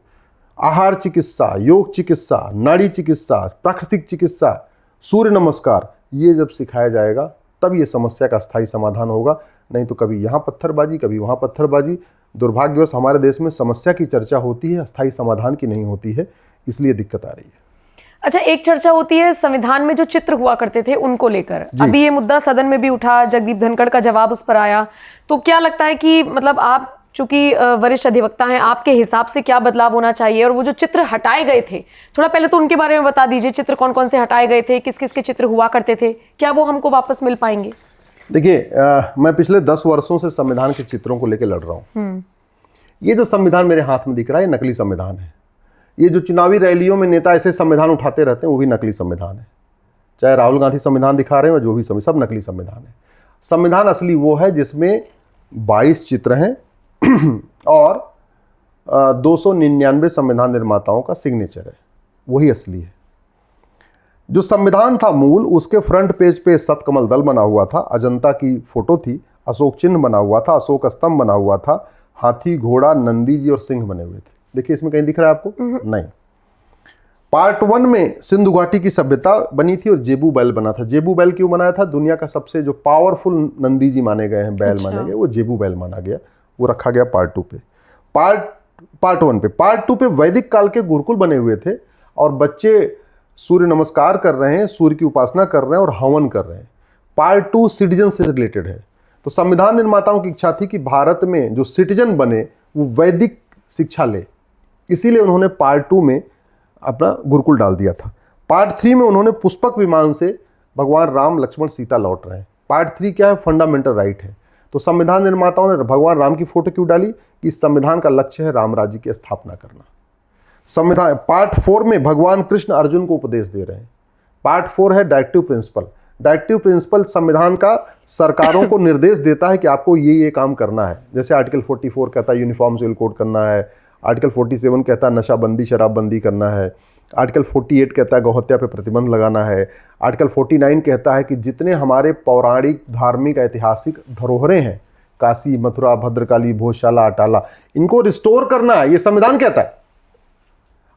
आहार चिकित्सा, योग चिकित्सा, नाड़ी चिकित्सा, प्राकृतिक चिकित्सा, सूर्य नमस्कार, ये जब सिखाया जाएगा तब ये समस्या का स्थायी समाधान होगा। नहीं तो कभी यहाँ पत्थरबाजी, कभी वहाँ पत्थरबाजी। दुर्भाग्यवश हमारे देश में समस्या की चर्चा होती है, स्थायी समाधान की नहीं होती है, इसलिए दिक्कत आ रही है। अच्छा, एक चर्चा होती है संविधान में जो चित्र हुआ करते थे उनको लेकर। अभी ये मुद्दा सदन में भी उठा, जगदीप धनखड़ का जवाब उस पर आया। तो क्या लगता है कि मतलब आप चूंकि वरिष्ठ अधिवक्ता हैं, आपके हिसाब से क्या बदलाव होना चाहिए? और वो जो चित्र हटाए गए थे, थोड़ा पहले तो उनके बारे में बता दीजिए। चित्र कौन कौन से हटाए गए थे, किस किस के चित्र हुआ करते थे, क्या वो हमको वापस मिल पाएंगे? देखिए, मैं पिछले 10 वर्षों से संविधान के चित्रों को लेकर लड़ रहा हूँ। ये जो संविधान मेरे हाथ में दिख रहा है, ये नकली संविधान है। ये जो चुनावी रैलियों में नेता ऐसे संविधान उठाते रहते हैं, वो भी नकली संविधान है। चाहे राहुल गांधी संविधान दिखा रहे हैं, जो भी सब नकली संविधान है। संविधान असली वो है जिसमें 22 चित्र हैं और 299 संविधान निर्माताओं का सिग्नेचर है, वही असली है। जो संविधान था मूल, उसके फ्रंट पेज पे सतकमल दल बना हुआ था, अजंता की फोटो थी, अशोक चिन्ह बना हुआ था, अशोक स्तंभ बना हुआ था, हाथी, घोड़ा, नंदी जी और सिंह बने हुए थे। देखिए, इसमें कहीं दिख रहा है आपको? नहीं। पार्ट 1 में सिंधु घाटी की सभ्यता बनी थी और जेबू बैल बना था। जेबू बैल क्यों बनाया था? दुनिया का सबसे जो पावरफुल नंदी जी माने गए हैं, बैल माने गए, वो जेबू बैल माना गया, वो रखा गया पार्ट 2 पे। पार्ट 1 पे, पार्ट 2 पे वैदिक काल के गुरुकुल बने हुए थे, और बच्चे सूर्य नमस्कार कर रहे हैं, सूर्य की उपासना कर रहे हैं और हवन कर रहे हैं। पार्ट 2 सिटीजन से रिलेटेड है। तो संविधान निर्माताओं की इच्छा थी कि भारत में जो सिटीजन बने वो वैदिक शिक्षा ले, इसीलिए उन्होंने पार्ट 2 में अपना गुरुकुल डाल दिया था। पार्ट 3 में उन्होंने पुष्पक विमान से भगवान राम, लक्ष्मण, सीता लौट रहे हैं। पार्ट 3 क्या है? फंडामेंटल राइट है। तो संविधान निर्माताओं ने भगवान राम की फोटो क्यों डाली? कि इस संविधान का लक्ष्य है राम राज्य की स्थापना करना। संविधान पार्ट 4 में भगवान कृष्ण अर्जुन को उपदेश दे रहे हैं। पार्ट 4 है डायरेक्टिव प्रिंसिपल। डायरेक्टिव प्रिंसिपल संविधान का सरकारों को निर्देश देता है कि आपको ये काम करना है। जैसे आर्टिकल 44 कहता है यूनिफॉर्म सिविल कोड करना है, आर्टिकल 47 कहता है नशाबंदी, शराबबंदी करना है, आर्टिकल 48 कहता है गौहत्या पे प्रतिबंध लगाना है, आर्टिकल 49 कहता है कि जितने हमारे पौराणिक, धार्मिक, ऐतिहासिक धरोहरें हैं, काशी, मथुरा, भद्रकाली, भोजशाला, अटाला, इनको रिस्टोर करना है, ये संविधान कहता है।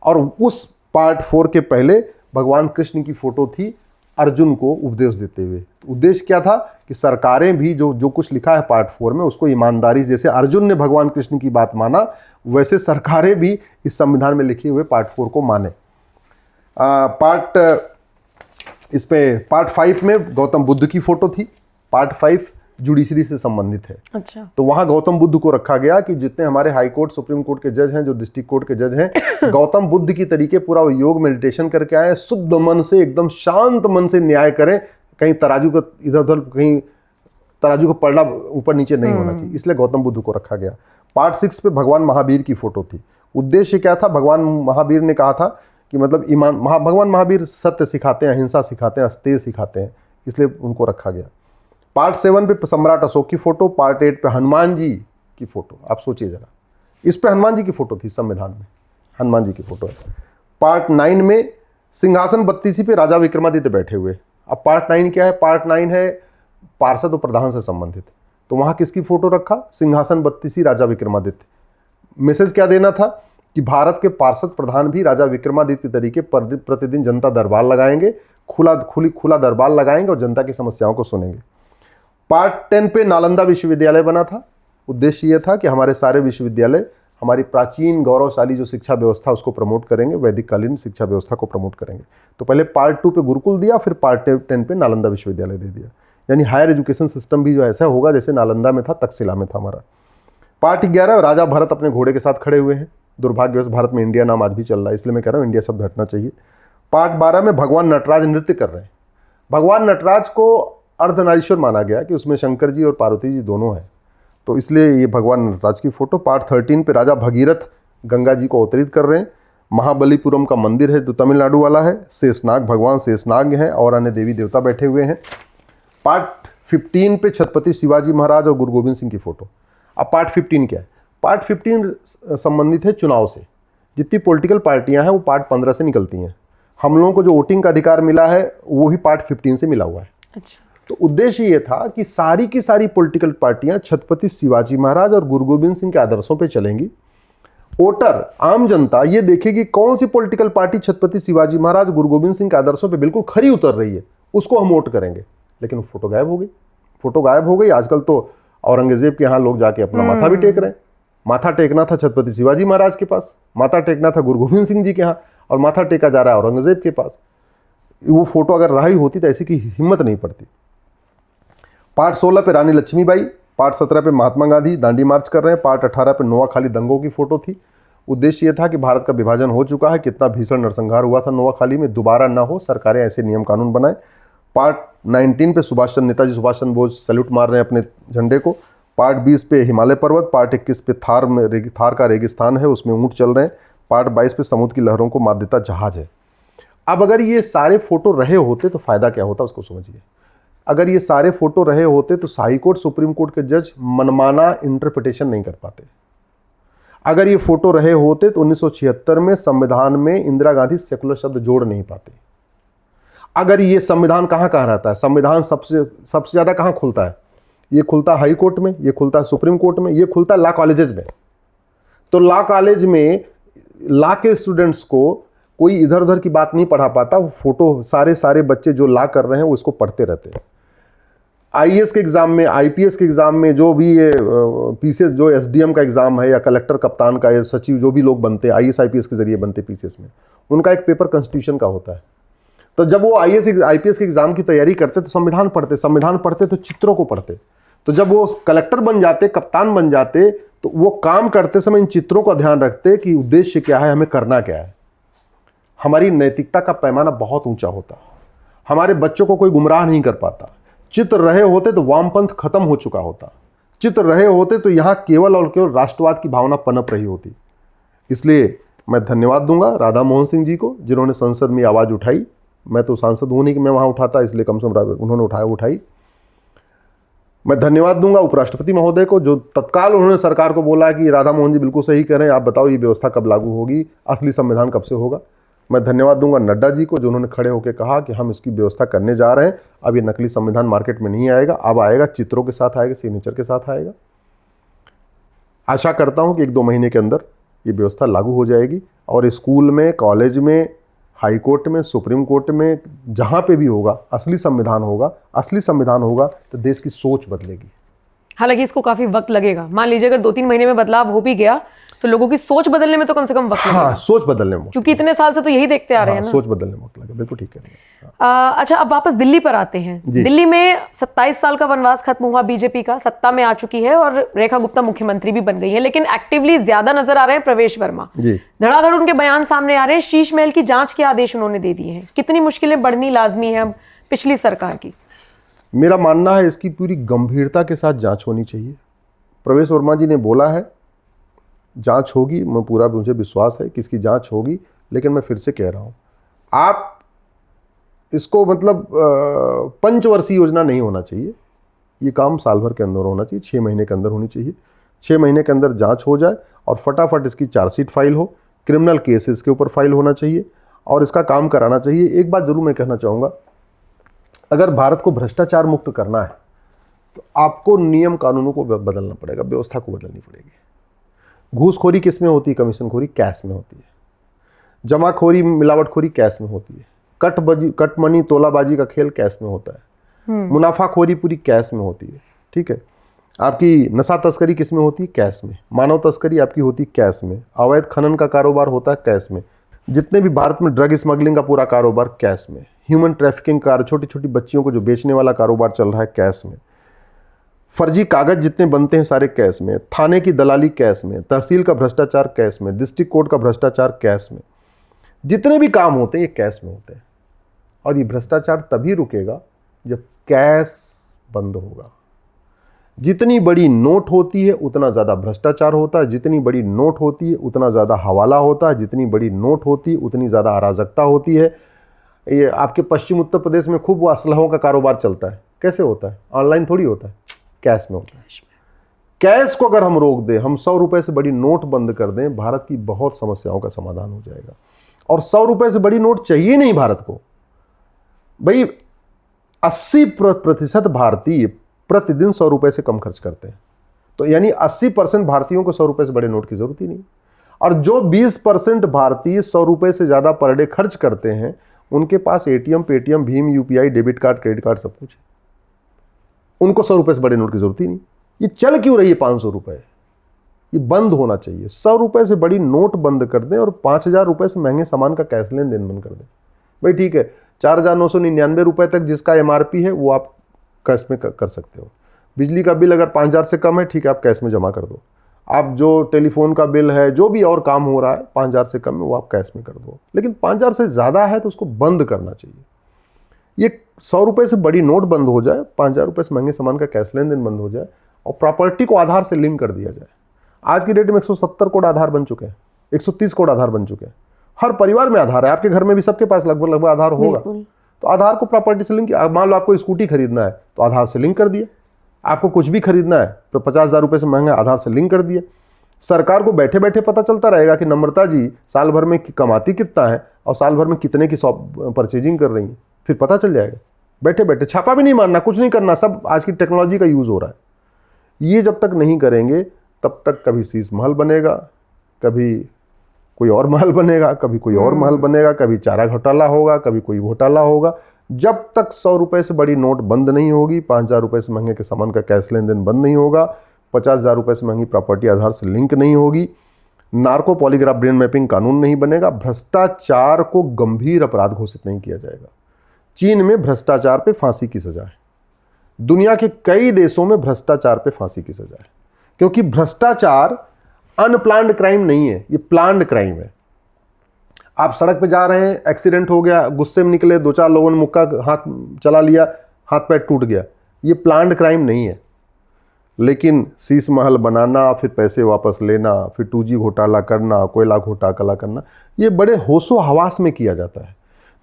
और उस पार्ट 4 के पहले भगवान कृष्ण की फोटो थी अर्जुन को उपदेश देते हुए। तो उद्देश्य क्या था कि सरकारें भी जो कुछ लिखा है पार्ट 4 में उसको ईमानदारी, जैसे अर्जुन ने भगवान कृष्ण की बात माना, वैसे सरकारें भी इस संविधान में लिखे हुए पार्ट 4 को माने। पार्ट 5 में गौतम बुद्ध की फोटो थी। पार्ट 5 जुडिशरी से संबंधित है। अच्छा। तो वहां गौतम बुद्ध को रखा गया कि जितने हमारे हाई कोर्ट, सुप्रीम कोर्ट के जज हैं, जो डिस्ट्रिक्ट कोर्ट के जज हैं, गौतम बुद्ध की तरीके पूरा योग मेडिटेशन करके आए, शुद्ध मन से, एकदम शांत मन से न्याय करें। कहीं तराजू का इधर उधर, कहीं तराजू का पलड़ा ऊपर नीचे नहीं होना चाहिए, इसलिए गौतम बुद्ध को रखा गया। पार्ट 6 पे भगवान महावीर की फोटो थी। उद्देश्य क्या था? भगवान महावीर ने कहा था कि मतलब भगवान महावीर सत्य सिखाते हैं, अहिंसा सिखाते हैं, अस्तेय सिखाते हैं, इसलिए उनको रखा गया। पार्ट 7 पे सम्राट अशोक की फोटो। पार्ट 8 पे हनुमान जी की फोटो। आप सोचिए जरा, इस पे हनुमान जी की फोटो थी संविधान में, हनुमान जी की फोटो है। पार्ट 9 में सिंहासन 32 पे राजा विक्रमादित्य बैठे हुए। अब पार्ट 9 क्या है? पार्ट 9 है पार्षद और प्रधान से संबंधित। तो वहाँ किसकी फोटो रखा? सिंहासन बत्तीसी राजा विक्रमादित्य। मैसेज क्या देना था कि भारत के पार्षद प्रधान भी राजा विक्रमादित्य तरीके प्रतिदिन जनता दरबार लगाएंगे, खुला दरबार लगाएंगे और जनता की समस्याओं को सुनेंगे। पार्ट 10 पे नालंदा विश्वविद्यालय बना था। उद्देश्य यह था कि हमारे सारे विश्वविद्यालय हमारी प्राचीन गौरवशाली जो शिक्षा व्यवस्था उसको प्रमोट करेंगे, वैदिक कालीन शिक्षा व्यवस्था को प्रमोट करेंगे। तो पहले पार्ट 2 पे गुरुकुल दिया, फिर पार्ट 10 पे नालंदा विश्वविद्यालय दे दिया। यानी हायर एजुकेशन सिस्टम भी जो ऐसा होगा जैसे नालंदा में था, तक्षशिला में था हमारा। पार्ट 11 राजा भरत अपने घोड़े के साथ खड़े हुए हैं। दुर्भाग्यवश भारत में इंडिया नाम आज भी चल रहा है, इसलिए मैं कह रहा हूँ इंडिया शब्द हटना चाहिए। पार्ट 12 में भगवान नटराज नृत्य कर रहे हैं। भगवान नटराज को अर्धनारीश्वर माना गया कि उसमें शंकर जी और पार्वती जी दोनों हैं, तो इसलिए ये भगवान नटराज की फोटो। पार्ट 13 पे राजा भगीरथ गंगा जी को अवतरित कर रहे हैं। महाबलीपुरम का मंदिर है जो तमिलनाडु वाला है। शेषनाग, भगवान शेषनाग हैं और अन्य देवी देवता बैठे हुए हैं। पार्ट 15 पे छत्रपति शिवाजी महाराज और गुरु गोविंद सिंह की फोटो। अब पार्ट 15 क्या है? पार्ट 15 संबंधित है चुनाव से। जितनी पॉलिटिकल पार्टियां हैं वो पार्ट 15 से निकलती हैं। हम लोगों को जो वोटिंग का अधिकार मिला है वो ही पार्ट 15 से मिला हुआ है। अच्छा। तो उद्देश्य ये था कि सारी की सारी पॉलिटिकल पार्टियां छत्रपति शिवाजी महाराज और गुरु गोविंद सिंह के आदर्शों पे चलेंगी। वोटर, आम जनता ये देखेगी कौन सी पॉलिटिकल पार्टी छत्रपति शिवाजी महाराज गुरु गोविंद सिंह के आदर्शों पे बिल्कुल खरी उतर रही है, उसको हम वोट करेंगे। लेकिन फोटो गायब हो गई। फोटो गायब हो गई। आजकल तो औरंगजेब के यहाँ लोग जाके अपना माथा भी टेक रहे हैं। माथा टेकना था छत्रपति शिवाजी महाराज के पास, माथा टेकना था गुरु गोविंद सिंह जी के यहाँ, और माथा टेका जा रहा है औरंगजेब के पास। वो फोटो अगर रही होती तो ऐसी की हिम्मत नहीं पड़ती। पार्ट 16 पे रानी लक्ष्मीबाई, पार्ट 17 पे महात्मा गांधी दांडी मार्च कर रहे हैं, पार्ट 18 पे नोआखाली दंगों की फोटो थी। उद्देश्य यह था कि भारत का विभाजन हो चुका है, कितना भीषण नरसंहार हुआ था नोआखाली में, दोबारा ना हो, सरकारें ऐसे नियम कानून बनाए। पार्ट 19 पे नेताजी सुभाष चंद्र बोस सैल्यूट मार रहे हैं अपने झंडे को। पार्ट 20 पे हिमालय पर्वत। पार्ट 21 पे थार का रेगिस्तान है, उसमें ऊँट चल रहे हैं। पार्ट 22 पे समुद्र की लहरों को मात देता जहाज है। अब अगर ये सारे फोटो रहे होते तो फायदा क्या होता उसको समझिए। अगर ये सारे फोटो रहे होते तो हाई कोर्ट, सुप्रीम कोर्ट के जज मनमाना इंटरप्रिटेशन नहीं कर पाते। अगर ये फोटो रहे होते तो 1976 में संविधान में इंदिरा गांधी सेकुलर शब्द जोड़ नहीं पाते। अगर ये संविधान कहाँ रहता है, संविधान सबसे ज़्यादा कहाँ खुलता है? ये खुलता है हाई कोर्ट में, ये खुलता है सुप्रीम कोर्ट में, ये खुलता है लॉ कॉलेजेस में। तो लॉ कॉलेज में लॉ के स्टूडेंट्स को कोई इधर उधर की बात नहीं पढ़ा पाता। वो फोटो सारे बच्चे जो लॉ कर रहे हैं वो इसको पढ़ते रहते हैं। आईएएस के एग्ज़ाम में, आईपीएस के एग्ज़ाम में, जो भी ये पीसीएस, जो एसडीएम का एग्ज़ाम है या कलेक्टर कप्तान का या सचिव, जो भी लोग बनते हैं आईएएस आईपीएस के जरिए बनते पीसीएस में, उनका एक पेपर कॉन्स्टिट्यूशन का होता है। तो जब वो आईएएस आईपीएस के एग्ज़ाम की तैयारी करते तो संविधान पढ़ते तो चित्रों को पढ़ते। तो जब वो कलेक्टर बन जाते, कप्तान बन जाते, तो वो काम करते समय इन चित्रों का ध्यान रखते कि उद्देश्य क्या है, हमें करना क्या है। हमारी नैतिकता का पैमाना बहुत ऊंचा होता। हमारे बच्चों को कोई गुमराह नहीं कर पाता। चित्र रहे होते तो वामपंथ खत्म हो चुका होता। चित्र रहे होते तो यहाँ केवल और केवल राष्ट्रवाद की भावना पनप रही होती। इसलिए मैं धन्यवाद दूंगा राधा मोहन सिंह जी को, जिन्होंने संसद में आवाज़ उठाई। मैं तो सांसद हूँ नहीं कि मैं वहाँ उठाता, इसलिए कम से कम उन्होंने उठाई। मैं धन्यवाद दूंगा उपराष्ट्रपति महोदय को, जो तत्काल उन्होंने सरकार को बोला कि राधा मोहन जी बिल्कुल सही कह रहे हैं, आप बताओ ये व्यवस्था कब लागू होगी, असली संविधान कब से होगा। मैं धन्यवाद दूंगा नड्डा जी को, जो उन्होंने खड़े होकर कहा कि हम इसकी व्यवस्था करने जा रहे हैं। अब ये नकली संविधान मार्केट में नहीं आएगा, अब आएगा चित्रों के साथ आएगा, सिग्नेचर के साथ आएगा। आशा करता हूं कि 1-2 महीने के अंदर ये व्यवस्था लागू हो जाएगी और स्कूल में, कॉलेज में, हाई कोर्ट में, सुप्रीम कोर्ट में, जहां पे भी होगा असली संविधान होगा तो देश की सोच बदलेगी। हालांकि इसको काफी वक्त लगेगा। मान लीजिए अगर 2-3 महीने में बदलाव हो भी गया तो लोगों की सोच बदलने में तो कम से कम वक्त लगेगा। हाँ, सोच बदलने में, क्योंकि इतने साल से तो यही देखते आ रहे हैं ना। सोच बदलने में वक्त लगेगा, बिल्कुल ठीक है। अच्छा, अब वापस दिल्ली पर आते हैं। दिल्ली में 27 साल का वनवास खत्म हुआ बीजेपी का, सत्ता में आ चुकी है और रेखा गुप्ता मुख्यमंत्री भी बन गई है, लेकिन एक्टिवली ज्यादा नजर आ रहे हैं प्रवेश वर्मा। धड़ाधड़ उनके बयान सामने आ रहे हैं। शीश महल की जांच के आदेश उन्होंने दे दिए हैं। कितनी मुश्किलें बढ़नी लाजमी है अब पिछली सरकार की? मेरा मानना है इसकी पूरी गंभीरता के साथ जांच होनी चाहिए। प्रवेश वर्मा जी ने बोला है जांच होगी, मुझे विश्वास है कि इसकी जांच होगी, लेकिन मैं फिर से कह रहा हूं, आप इसको मतलब पंचवर्षीय योजना नहीं होना चाहिए। ये काम साल भर के अंदर होना चाहिए, 6 महीने के अंदर होनी चाहिए। 6 महीने के अंदर जांच हो जाए और फटाफट इसकी चार्जशीट फाइल हो, क्रिमिनल केस इसके ऊपर फाइल होना चाहिए और इसका काम कराना चाहिए। एक बात जरूर मैं कहना चाहूँगा, अगर भारत को भ्रष्टाचार मुक्त करना है तो आपको नियम कानूनों को बदलना पड़ेगा, व्यवस्था को बदलनी पड़ेगी। घूसखोरी किस में होती है? कमीशनखोरी कैश में होती है। जमाखोरी मिलावटखोरी कैश में होती है। कट मनी तोलाबाजी का खेल कैश में होता है। मुनाफाखोरी पूरी कैश में होती है। ठीक है। आपकी नशा तस्करी किस में होती है? कैश में। मानव तस्करी आपकी होती है कैश में। अवैध खनन का कारोबार होता है कैश में। जितने भी भारत में ड्रग स्मगलिंग का पूरा कारोबार कैश में। ह्यूमन ट्रैफिकिंग का छोटी छोटी बच्चियों को जो बेचने वाला कारोबार चल रहा है कैश में। फर्जी कागज जितने बनते हैं सारे कैश में। थाने की दलाली कैश में। तहसील का भ्रष्टाचार कैश में। डिस्ट्रिक्ट कोर्ट का भ्रष्टाचार कैश में। जितने भी काम होते हैं ये कैश में होते हैं। और ये भ्रष्टाचार तभी रुकेगा जब कैश बंद होगा। जितनी बड़ी नोट होती है उतना ज़्यादा भ्रष्टाचार होता है। जितनी बड़ी नोट होती है उतना ज़्यादा हवाला होता है। जितनी बड़ी नोट होती है उतनी ज़्यादा अराजकता होती है। ये आपके पश्चिम उत्तर प्रदेश में खूब असलहों का कारोबार चलता है। कैसे होता है? ऑनलाइन थोड़ी होता है, कैश में होता है। कैश को अगर हम रोक दें, हम 100 रुपए से बड़ी नोट बंद कर दें, भारत की बहुत समस्याओं का समाधान हो जाएगा। और 100 रुपए से बड़ी नोट चाहिए नहीं भारत को। भाई 80% भारतीय प्रतिदिन 100 रुपए से कम खर्च करते हैं। तो यानी 80% भारतीयों को 100 रुपए से बड़े नोट की जरूरत ही नहीं। और जो 20% भारतीय 100 रुपए से ज्यादा पर डे खर्च करते हैं उनके पास एटीएम, पेटीएम, भीम, UPI, debit card, credit card सब कुछ है। उनको 100 रुपए से बड़े नोट की जरूरत ही नहीं। ये चल क्यों रही है 500 रुपए? ये बंद होना चाहिए। 100 रुपए से बड़ी नोट बंद कर दें और 5000 रुपए से महंगे सामान का कैश लेन देन बंद कर दें। भाई ठीक है, 4999 रुपए तक जिसका एमआरपी है वो आप कैश में कर सकते हो। बिजली का बिल अगर 5000 से कम है, ठीक है, आप कैश में जमा कर दो। आप जो टेलीफोन का बिल है, जो भी और काम हो रहा है 5000 से कम है, वो आप कैश में कर दो। लेकिन 5000 से ज़्यादा है तो उसको बंद करना चाहिए। ये 100 रुपए से बड़ी नोट बंद हो जाए, 5000 रुपए से महंगे सामान का कैश लेन देन बंद हो जाए और प्रॉपर्टी को आधार से लिंक कर दिया जाए। आज की डेट में 170 करोड़ आधार बन चुके हैं, 130 करोड़ आधार बन चुके हैं। हर परिवार में आधार है। आपके घर में भी सबके पास लगभग आधार होगा। तो आधार को प्रॉपर्टी से लिंक, मान लो आपको स्कूटी खरीदना है तो आधार से लिंक कर दिया। आपको कुछ भी खरीदना है तो 50,000 रुपए से महंगा आधार से लिंक कर दिया। सरकार को बैठे बैठे पता चलता रहेगा कि नम्रता जी साल भर में कमाती कितना है और साल भर में कितने की परचेजिंग कर रही है। फिर पता चल जाएगा बैठे बैठे। छापा भी नहीं मारना, कुछ नहीं करना, सब आज की टेक्नोलॉजी का यूज हो रहा है। ये जब तक नहीं करेंगे तब तक कभी शीश महल बनेगा, कभी कोई और महल बनेगा, कभी कोई और महल बनेगा, कभी चारा घोटाला होगा, कभी कोई घोटाला होगा। जब तक 100 रुपए से बड़ी नोट बंद नहीं होगी, 5000 रुपए से महंगे के सामान का कैश लेन देन बंद नहीं होगा, 50,000 रुपए से महंगी प्रॉपर्टी आधार से लिंक नहीं होगी, नार्को पॉलीग्राफ ब्रेन मैपिंग कानून नहीं बनेगा, भ्रष्टाचार को गंभीर अपराध घोषित नहीं किया जाएगा। चीन में भ्रष्टाचार पे फांसी की सजा है। दुनिया के कई देशों में भ्रष्टाचार पे फांसी की सजा है, क्योंकि भ्रष्टाचार अनप्लान्ड क्राइम नहीं है, ये प्लान्ड क्राइम है। आप सड़क पे जा रहे हैं, एक्सीडेंट हो गया, गुस्से में निकले, 2-4 लोगों ने मुक्का हाथ चला लिया, हाथ पैर टूट गया, ये प्लान्ड क्राइम नहीं है। लेकिन शीश महल बनाना, फिर पैसे वापस लेना, फिर 2G घोटाला करना, कोयला घोटाला करना, ये बड़े होशो हवास में किया जाता है।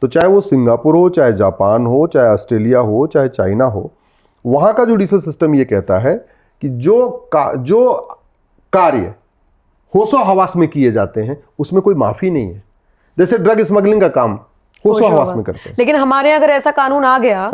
तो चाहे वो सिंगापुर हो, चाहे जापान हो, चाहे ऑस्ट्रेलिया हो, चाहे चाइना हो, वहाँ का जुडिशल सिस्टम ये कहता है कि जो कार्य होशो हवास में किए जाते हैं उसमें कोई माफी नहीं है। जैसे ड्रग स्मगलिंग का काम होशो हवास में करते हैं। लेकिन हमारे यहाँ अगर ऐसा कानून आ गया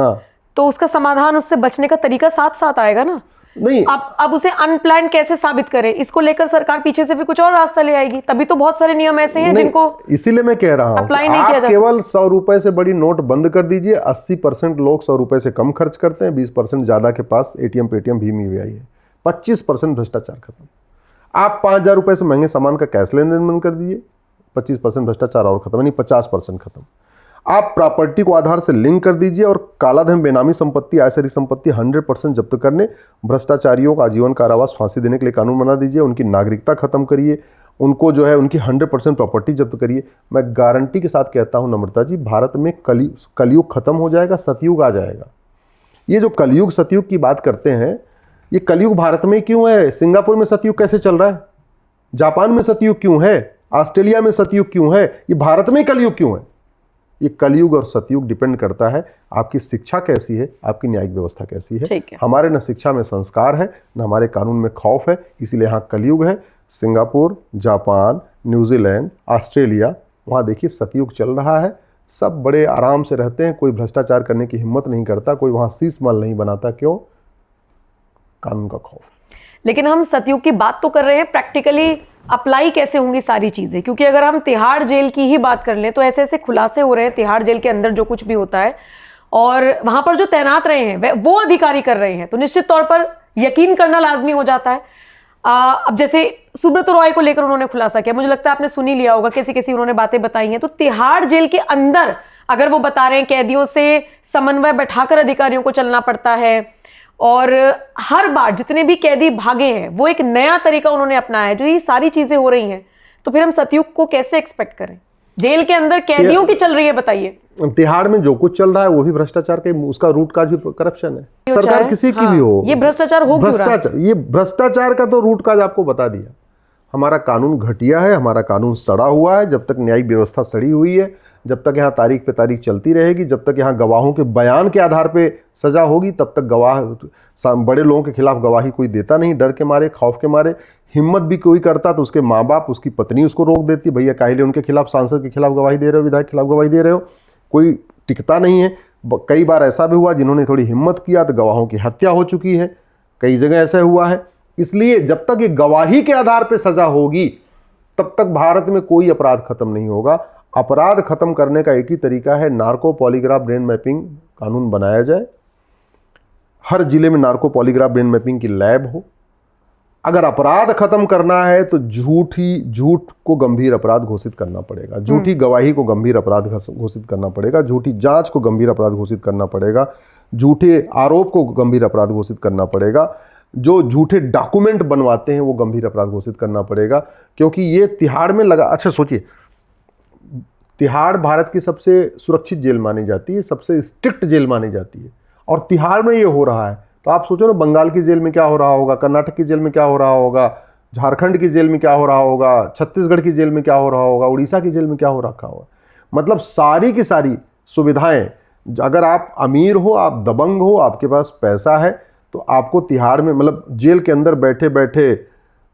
तो उसका समाधान, उससे बचने का तरीका साथ साथ आएगा ना। नहीं, अब उसे अनप्लान्ड कैसे साबित करें, इसको लेकर सरकार पीछे से फिर कुछ और रास्ता ले आएगी। तभी तो बहुत सारे नियम ऐसे हैं जिनको, इसीलिए मैं कह रहा हूं आप केवल 100 रुपए से बड़ी नोट बंद कर दीजिए। 80% लोग 100 रुपए से कम खर्च करते हैं, 20% ज्यादा के पास एटीएम, पेटीएम, भीम, यूपीआई है, 25% भ्रष्टाचार खत्म। आप 5000 रुपए से महंगे सामान का कैश लेन देन बंद कर दीजिए, 25% भ्रष्टाचार और खत्म, यानी 50% खत्म। आप प्रॉपर्टी को आधार से लिंक कर दीजिए और कालाधन, बेनामी संपत्ति, आयसरी संपत्ति 100% जब्त करने, भ्रष्टाचारियों को आजीवन कारावास, फांसी देने के लिए कानून बना दीजिए, उनकी नागरिकता खत्म करिए, उनको जो है उनकी 100% प्रॉपर्टी जब्त करिए। मैं गारंटी के साथ कहता हूं नम्रता जी, भारत में कलयुग खत्म हो जाएगा, सतयुग आ जाएगा। ये जो कलयुग सतयुग की बात करते हैं, ये कलयुग भारत में क्यों है? सिंगापुर में सतयुग कैसे चल रहा है? जापान में सतयुग क्यों है? ऑस्ट्रेलिया में सतयुग क्यों है? ये भारत में कलयुग क्यों है? ये कलयुग और सतयुग डिपेंड करता है आपकी शिक्षा कैसी है, आपकी न्यायिक व्यवस्था कैसी है। हमारे न शिक्षा में संस्कार है, न हमारे कानून में खौफ है, इसीलिए यहाँ कलयुग है। सिंगापुर, जापान, न्यूजीलैंड, ऑस्ट्रेलिया, वहाँ देखिए सतयुग चल रहा है। सब बड़े आराम से रहते हैं, कोई भ्रष्टाचार करने की हिम्मत नहीं करता, कोई वहाँ शीश महल नहीं बनाता। क्यों? कानून का खौफ। लेकिन हम सतयुग की बात तो कर रहे हैं, प्रैक्टिकली अप्लाई कैसे होंगी सारी चीजें? क्योंकि अगर हम तिहाड़ जेल की ही बात कर लें तो ऐसे ऐसे खुलासे हो रहे हैं तिहाड़ जेल के अंदर जो कुछ भी होता है, और वहां पर जो तैनात रहे हैं वो अधिकारी कर रहे हैं, तो निश्चित तौर पर यकीन करना लाजमी हो जाता है। अब जैसे सुब्रत रॉय को लेकर उन्होंने खुलासा किया, मुझे लगता है आपने सुनी लिया होगा, कैसी कैसी उन्होंने बातें बताई हैं। तो तिहाड़ जेल के अंदर अगर वो बता रहे हैं कैदियों से समन्वय बैठाकर अधिकारियों को चलना पड़ता है, और हर बार जितने भी कैदी भागे हैं वो एक नया तरीका उन्होंने अपनाया है, जो ये सारी चीजें हो रही हैं, तो फिर हम सतयुग को कैसे एक्सपेक्ट करें? जेल के अंदर कैदियों की चल रही है, बताइए। तिहाड़ में जो कुछ चल रहा है वो भी भ्रष्टाचार के, उसका रूट काज भी करप्शन है। सरकार किसी की भी हो, ये भ्रष्टाचार हो क्यों रहा है? ये भ्रष्टाचार का तो रूट काज आपको बता दिया। हमारा कानून घटिया है, हमारा कानून सड़ा हुआ है। जब तक न्यायिक व्यवस्था सड़ी हुई है, जब तक यहाँ तारीख पे तारीख चलती रहेगी, जब तक यहाँ गवाहों के बयान के आधार पे सजा होगी, तब तक गवाह, बड़े लोगों के खिलाफ गवाही कोई देता नहीं, डर के मारे, खौफ के मारे। हिम्मत भी कोई करता तो उसके माँ बाप, उसकी पत्नी उसको रोक देती, भैया काहिले उनके खिलाफ, सांसद के खिलाफ गवाही दे रहे हो, विधायक के खिलाफ गवाही दे रहे हो, कोई टिकता नहीं है। कई बार ऐसा भी हुआ जिन्होंने थोड़ी हिम्मत किया तो गवाहों की हत्या हो चुकी है, कई जगह ऐसा हुआ है। इसलिए जब तक ये गवाही के आधार पर सजा होगी तब तक भारत में कोई अपराध खत्म नहीं होगा। अपराध खत्म करने का एक ही तरीका है, नार्को पॉलीग्राफ ब्रेन मैपिंग कानून बनाया जाए, हर जिले में नार्को पॉलीग्राफ ब्रेन मैपिंग की लैब हो। अगर अपराध खत्म करना है तो झूठ को गंभीर अपराध घोषित करना पड़ेगा, झूठी गवाही को गंभीर अपराध घोषित करना पड़ेगा, झूठी जांच को गंभीर अपराध घोषित करना पड़ेगा, झूठे आरोप को गंभीर अपराध घोषित करना पड़ेगा, जो झूठे डॉक्यूमेंट बनवाते हैं वो गंभीर अपराध घोषित करना पड़ेगा। क्योंकि ये तिहाड़ में लगा, अच्छा सोचिए, तिहाड़ भारत की सबसे सुरक्षित जेल मानी जाती है, सबसे स्ट्रिक्ट जेल मानी जाती है, और तिहाड़ में ये हो रहा है। तो आप सोचो ना, बंगाल की जेल में क्या हो रहा होगा, कर्नाटक की जेल में क्या हो रहा होगा, झारखंड की जेल में क्या हो रहा होगा, छत्तीसगढ़ की जेल में क्या हो रहा होगा, उड़ीसा की जेल में क्या हो रखा होगा। मतलब सारी की सारी सुविधाएं, अगर आप अमीर हो, आप दबंग हो, आपके पास पैसा है, तो आपको तिहाड़ में, मतलब जेल के अंदर बैठे बैठे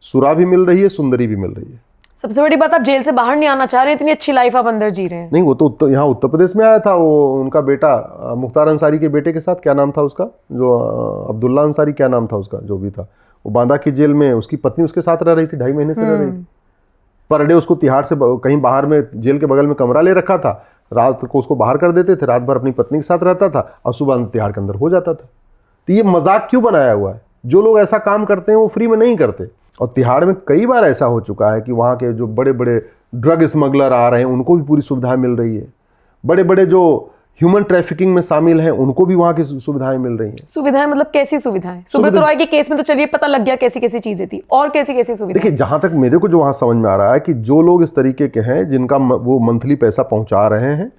सुरा भी मिल रही है, सुंदरी भी मिल रही है। सबसे बड़ी बात, आप जेल से बाहर नहीं आना चाह रहे हैं, इतनी अच्छी लाइफ आप अंदर जी रहे हैं। नहीं, वो तो यहाँ उत्तर प्रदेश में आया था, वो उनका बेटा मुख्तार अंसारी के बेटे के साथ, क्या नाम था उसका, जो अब्दुल्ला अंसारी, क्या नाम था उसका, जो भी था, वो बांदा की जेल में उसकी पत्नी उसके साथ रह रही थी, 2.5 महीने से रह रही थी। पर डे उसको तिहाड़ से कहीं बाहर में, जेल के बगल में कमरा ले रखा था, रात को उसको बाहर कर देते थे, रात भर अपनी पत्नी के साथ रहता था और सुबह तिहाड़ के अंदर हो जाता था। तो ये मजाक क्यों बनाया हुआ है? जो लोग ऐसा काम करते हैं वो फ्री में नहीं करते। और तिहाड़ में कई बार ऐसा हो चुका है कि वहाँ के जो बड़े बड़े ड्रग स्मगलर आ रहे हैं उनको भी पूरी सुविधाएं मिल रही है, बड़े बड़े जो ह्यूमन ट्रैफिकिंग में शामिल हैं उनको भी वहाँ की सुविधाएं मिल रही हैं। सुविधाएं मतलब कैसी सुविधाएं? सुब्रत रॉय के केस में तो चलिए पता लग गया कैसी कैसी चीजें थी, और कैसी कैसी सुविधाएं? देखिए, जहाँ तक मेरे को जो वहाँ समझ में आ रहा है कि जो लोग इस तरीके के हैं जिनका वो मंथली पैसा पहुँचा रहे हैं,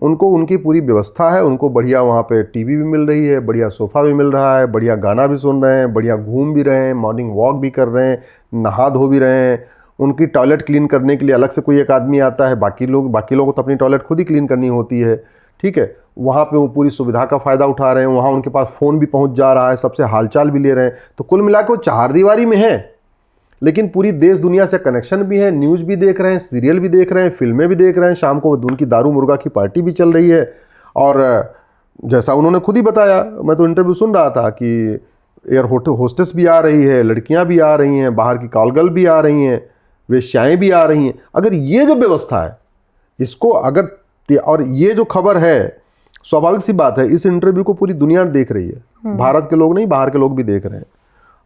उनको उनकी पूरी व्यवस्था है, उनको बढ़िया वहाँ पे टीवी भी मिल रही है, बढ़िया सोफ़ा भी मिल रहा है, बढ़िया गाना भी सुन रहे हैं, बढ़िया घूम भी रहे हैं, मॉर्निंग वॉक भी कर रहे हैं, नहा धो भी रहे हैं। उनकी टॉयलेट क्लीन करने के लिए अलग से कोई एक आदमी आता है, बाकी लोगों को तो अपनी टॉयलेट खुद ही क्लीन करनी होती है, ठीक है। वहाँ पे वो पूरी सुविधा का फ़ायदा उठा रहे हैं, वहाँ उनके पास फ़ोन भी पहुँच जा रहा है, सबसे हालचाल भी ले रहे हैं। तो कुल मिला के वो 4 दीवारी में है, लेकिन पूरी देश दुनिया से कनेक्शन भी है, न्यूज़ भी देख रहे हैं, सीरियल भी देख रहे हैं, फिल्में भी देख रहे हैं, शाम को उनकी दारू मुर्गा की पार्टी भी चल रही है। और जैसा उन्होंने खुद ही बताया, मैं तो इंटरव्यू सुन रहा था कि एयर होस्टेस भी आ रही है, लड़कियां भी आ रही हैं, बाहर की कॉल गर्ल भी आ रही हैं, वेश्याएं भी आ रही हैं। अगर ये जो व्यवस्था है इसको अगर, और ये जो खबर है, स्वाभाविक सी बात है, इस इंटरव्यू को पूरी दुनिया देख रही है, भारत के लोग नहीं, बाहर के लोग भी देख रहे हैं।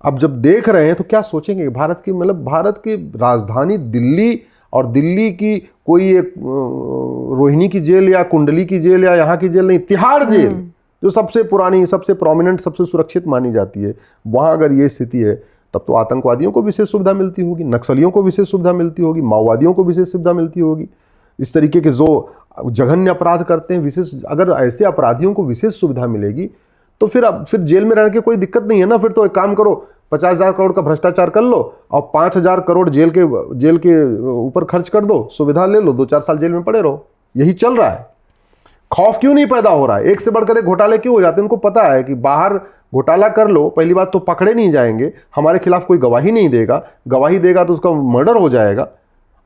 अब जब देख रहे हैं तो क्या सोचेंगे? भारत की, मतलब भारत की राजधानी दिल्ली, और दिल्ली की कोई एक रोहिणी की जेल या कुंडली की जेल या यहाँ की जेल नहीं, तिहाड़ जेल जो सबसे पुरानी, सबसे प्रोमिनेंट, सबसे सुरक्षित मानी जाती है, वहाँ अगर ये स्थिति है तब तो आतंकवादियों को विशेष सुविधा मिलती होगी, नक्सलियों को विशेष सुविधा मिलती होगी, माओवादियों को विशेष सुविधा मिलती होगी। इस तरीके के जो जघन्य अपराध करते हैं, विशेष, अगर ऐसे अपराधियों को विशेष सुविधा मिलेगी तो फिर जेल में रहने की कोई दिक्कत नहीं है ना। फिर तो एक काम करो, 50,000 करोड़ का भ्रष्टाचार कर लो और 5,000 करोड़ जेल के ऊपर खर्च कर दो, सुविधा ले लो, 2-4 साल जेल में पड़े रहो। यही चल रहा है। खौफ क्यों नहीं पैदा हो रहा है? एक से बढ़कर एक घोटाले क्यों हो जाते हैं? उनको पता है कि बाहर घोटाला कर लो, पहली बात तो पकड़े नहीं जाएंगे, हमारे खिलाफ कोई गवाही नहीं देगा, गवाही देगा तो उसका मर्डर हो जाएगा,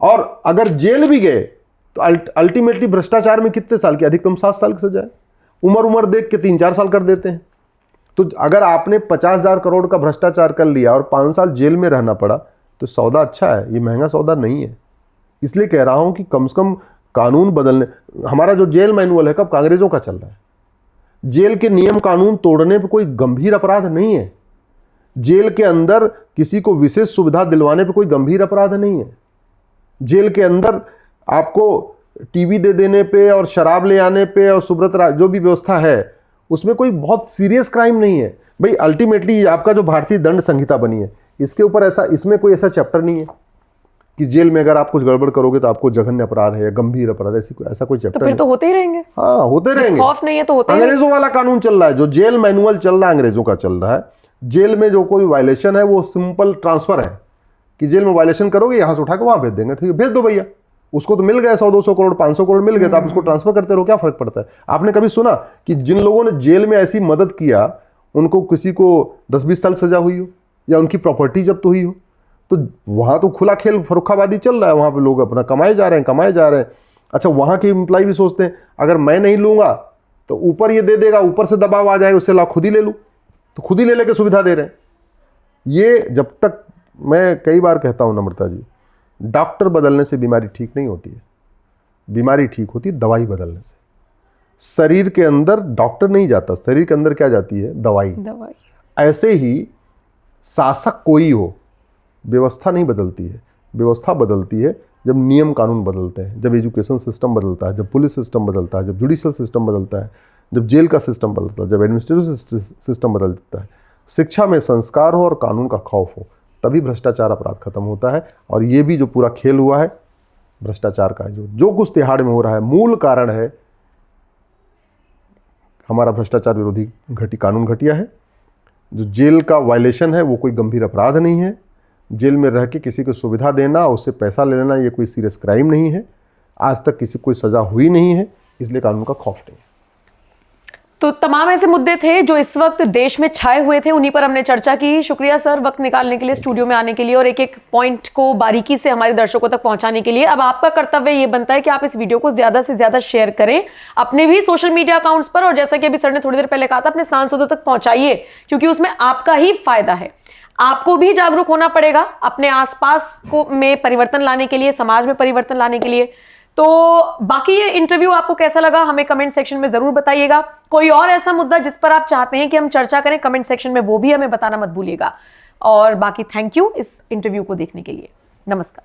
और अगर जेल भी गए तो अल्टीमेटली भ्रष्टाचार में कितने साल की, अधिकतम 7 साल की सजा है। उम्र देख के 3-4 साल कर देते हैं। तो अगर आपने 50,000 करोड़ का भ्रष्टाचार कर लिया और 5 साल जेल में रहना पड़ा तो सौदा अच्छा है, ये महंगा सौदा नहीं है। इसलिए कह रहा हूं कि कम से कम कानून बदलने, हमारा जो जेल मैनुअल है कब अंग्रेजों का चल रहा है। जेल के नियम कानून तोड़ने पर कोई गंभीर अपराध नहीं है। जेल के अंदर किसी को विशेष सुविधा दिलवाने पर कोई गंभीर अपराध नहीं है। जेल के अंदर आपको टीवी दे देने पे और शराब ले आने पे और सुब्रत जो भी व्यवस्था है उसमें कोई बहुत सीरियस क्राइम नहीं है। भाई अल्टीमेटली आपका जो भारतीय दंड संहिता बनी है इसके ऊपर ऐसा, इसमें कोई ऐसा चैप्टर नहीं है कि जेल में अगर आप कुछ गड़बड़ करोगे तो आपको जघन्य अपराध है या गंभीर अपराध, ऐसा कोई चैप्टर तो फिर तो होते ही रहेंगे। हाँ होते रहेंगे, खौफ नहीं है तो होते अंग्रेजों वाला कानून चल रहा है, जो जेल मैनुअल चल रहा है अंग्रेजों का चल रहा है। जेल में जो कोई वायलेशन है वो सिंपल ट्रांसफर है कि जेल में वायलेशन करोगे यहां से उठा के वहां भेज देंगे, ठीक है भेज दो भैया, उसको तो मिल गए 100-200 करोड़ 500 करोड़ मिल गए तो आप उसको ट्रांसफर करते रहो, क्या फर्क पड़ता है। आपने कभी सुना कि जिन लोगों ने जेल में ऐसी मदद किया उनको किसी को 10-20 साल सजा हुई हो या उनकी प्रॉपर्टी जब्त हुई हो? तो वहां तो खुला खेल फरुखाबादी चल रहा है, वहां पे लोग अपना कमाए जा रहे हैं। अच्छा, वहां के एम्प्लॉय भी सोचते हैं अगर मैं नहीं लूंगा तो ऊपर ये दे देगा, ऊपर से दबाव आ जाएगा, उससे ला खुद ही ले लूं, तो खुद ही ले लेके सुविधा दे रहे हैं। ये जब तक, मैं कई बार कहता हूं नम्रता जी, डॉक्टर बदलने से बीमारी ठीक नहीं होती है, बीमारी ठीक होती है दवाई बदलने से। शरीर के अंदर डॉक्टर नहीं जाता, शरीर के अंदर क्या जाती है? दवाई। ऐसे ही शासक कोई हो, व्यवस्था नहीं बदलती है, व्यवस्था बदलती है जब नियम कानून बदलते हैं, जब एजुकेशन सिस्टम बदलता है, जब पुलिस सिस्टम बदलता है, जब जुडिशियल सिस्टम बदलता है, जब जेल का सिस्टम बदलता है, जब एडमिनिस्ट्रेटिव सिस्टम बदलता है, शिक्षा में संस्कार हो और कानून का खौफ हो, तभी भ्रष्टाचार अपराध खत्म होता है। और ये भी जो पूरा खेल हुआ है भ्रष्टाचार का, जो कुछ तिहाड़ में हो रहा है, मूल कारण है हमारा भ्रष्टाचार विरोधी कानून घटिया है। जो जेल का वायलेशन है वो कोई गंभीर अपराध नहीं है। जेल में रह के किसी को सुविधा देना, उससे पैसा ले लेना, ये कोई सीरियस क्राइम नहीं है। आज तक किसी को कोई सजा हुई नहीं है, इसलिए कानून का खौफ नहीं है। तो तमाम ऐसे मुद्दे थे जो इस वक्त देश में छाए हुए थे, उन्हीं पर हमने चर्चा की। शुक्रिया सर वक्त निकालने के लिए, स्टूडियो में आने के लिए और एक एक पॉइंट को बारीकी से हमारे दर्शकों तक पहुंचाने के लिए। अब आपका कर्तव्य ये बनता है कि आप इस वीडियो को ज्यादा से ज्यादा शेयर करें अपने भी सोशल मीडिया अकाउंट्स पर, और जैसा कि अभी सर ने थोड़ी देर पहले कहा था, अपने सांसदों तक पहुंचाइए, क्योंकि उसमें आपका ही फायदा है। आपको भी जागरूक होना पड़ेगा अपने आसपास को में परिवर्तन लाने के लिए, समाज में परिवर्तन लाने के लिए। तो बाकी ये इंटरव्यू आपको कैसा लगा हमें कमेंट सेक्शन में जरूर बताइएगा। कोई और ऐसा मुद्दा जिस पर आप चाहते हैं कि हम चर्चा करें, कमेंट सेक्शन में वो भी हमें बताना मत भूलिएगा। और बाकी थैंक यू इस इंटरव्यू को देखने के लिए। नमस्कार।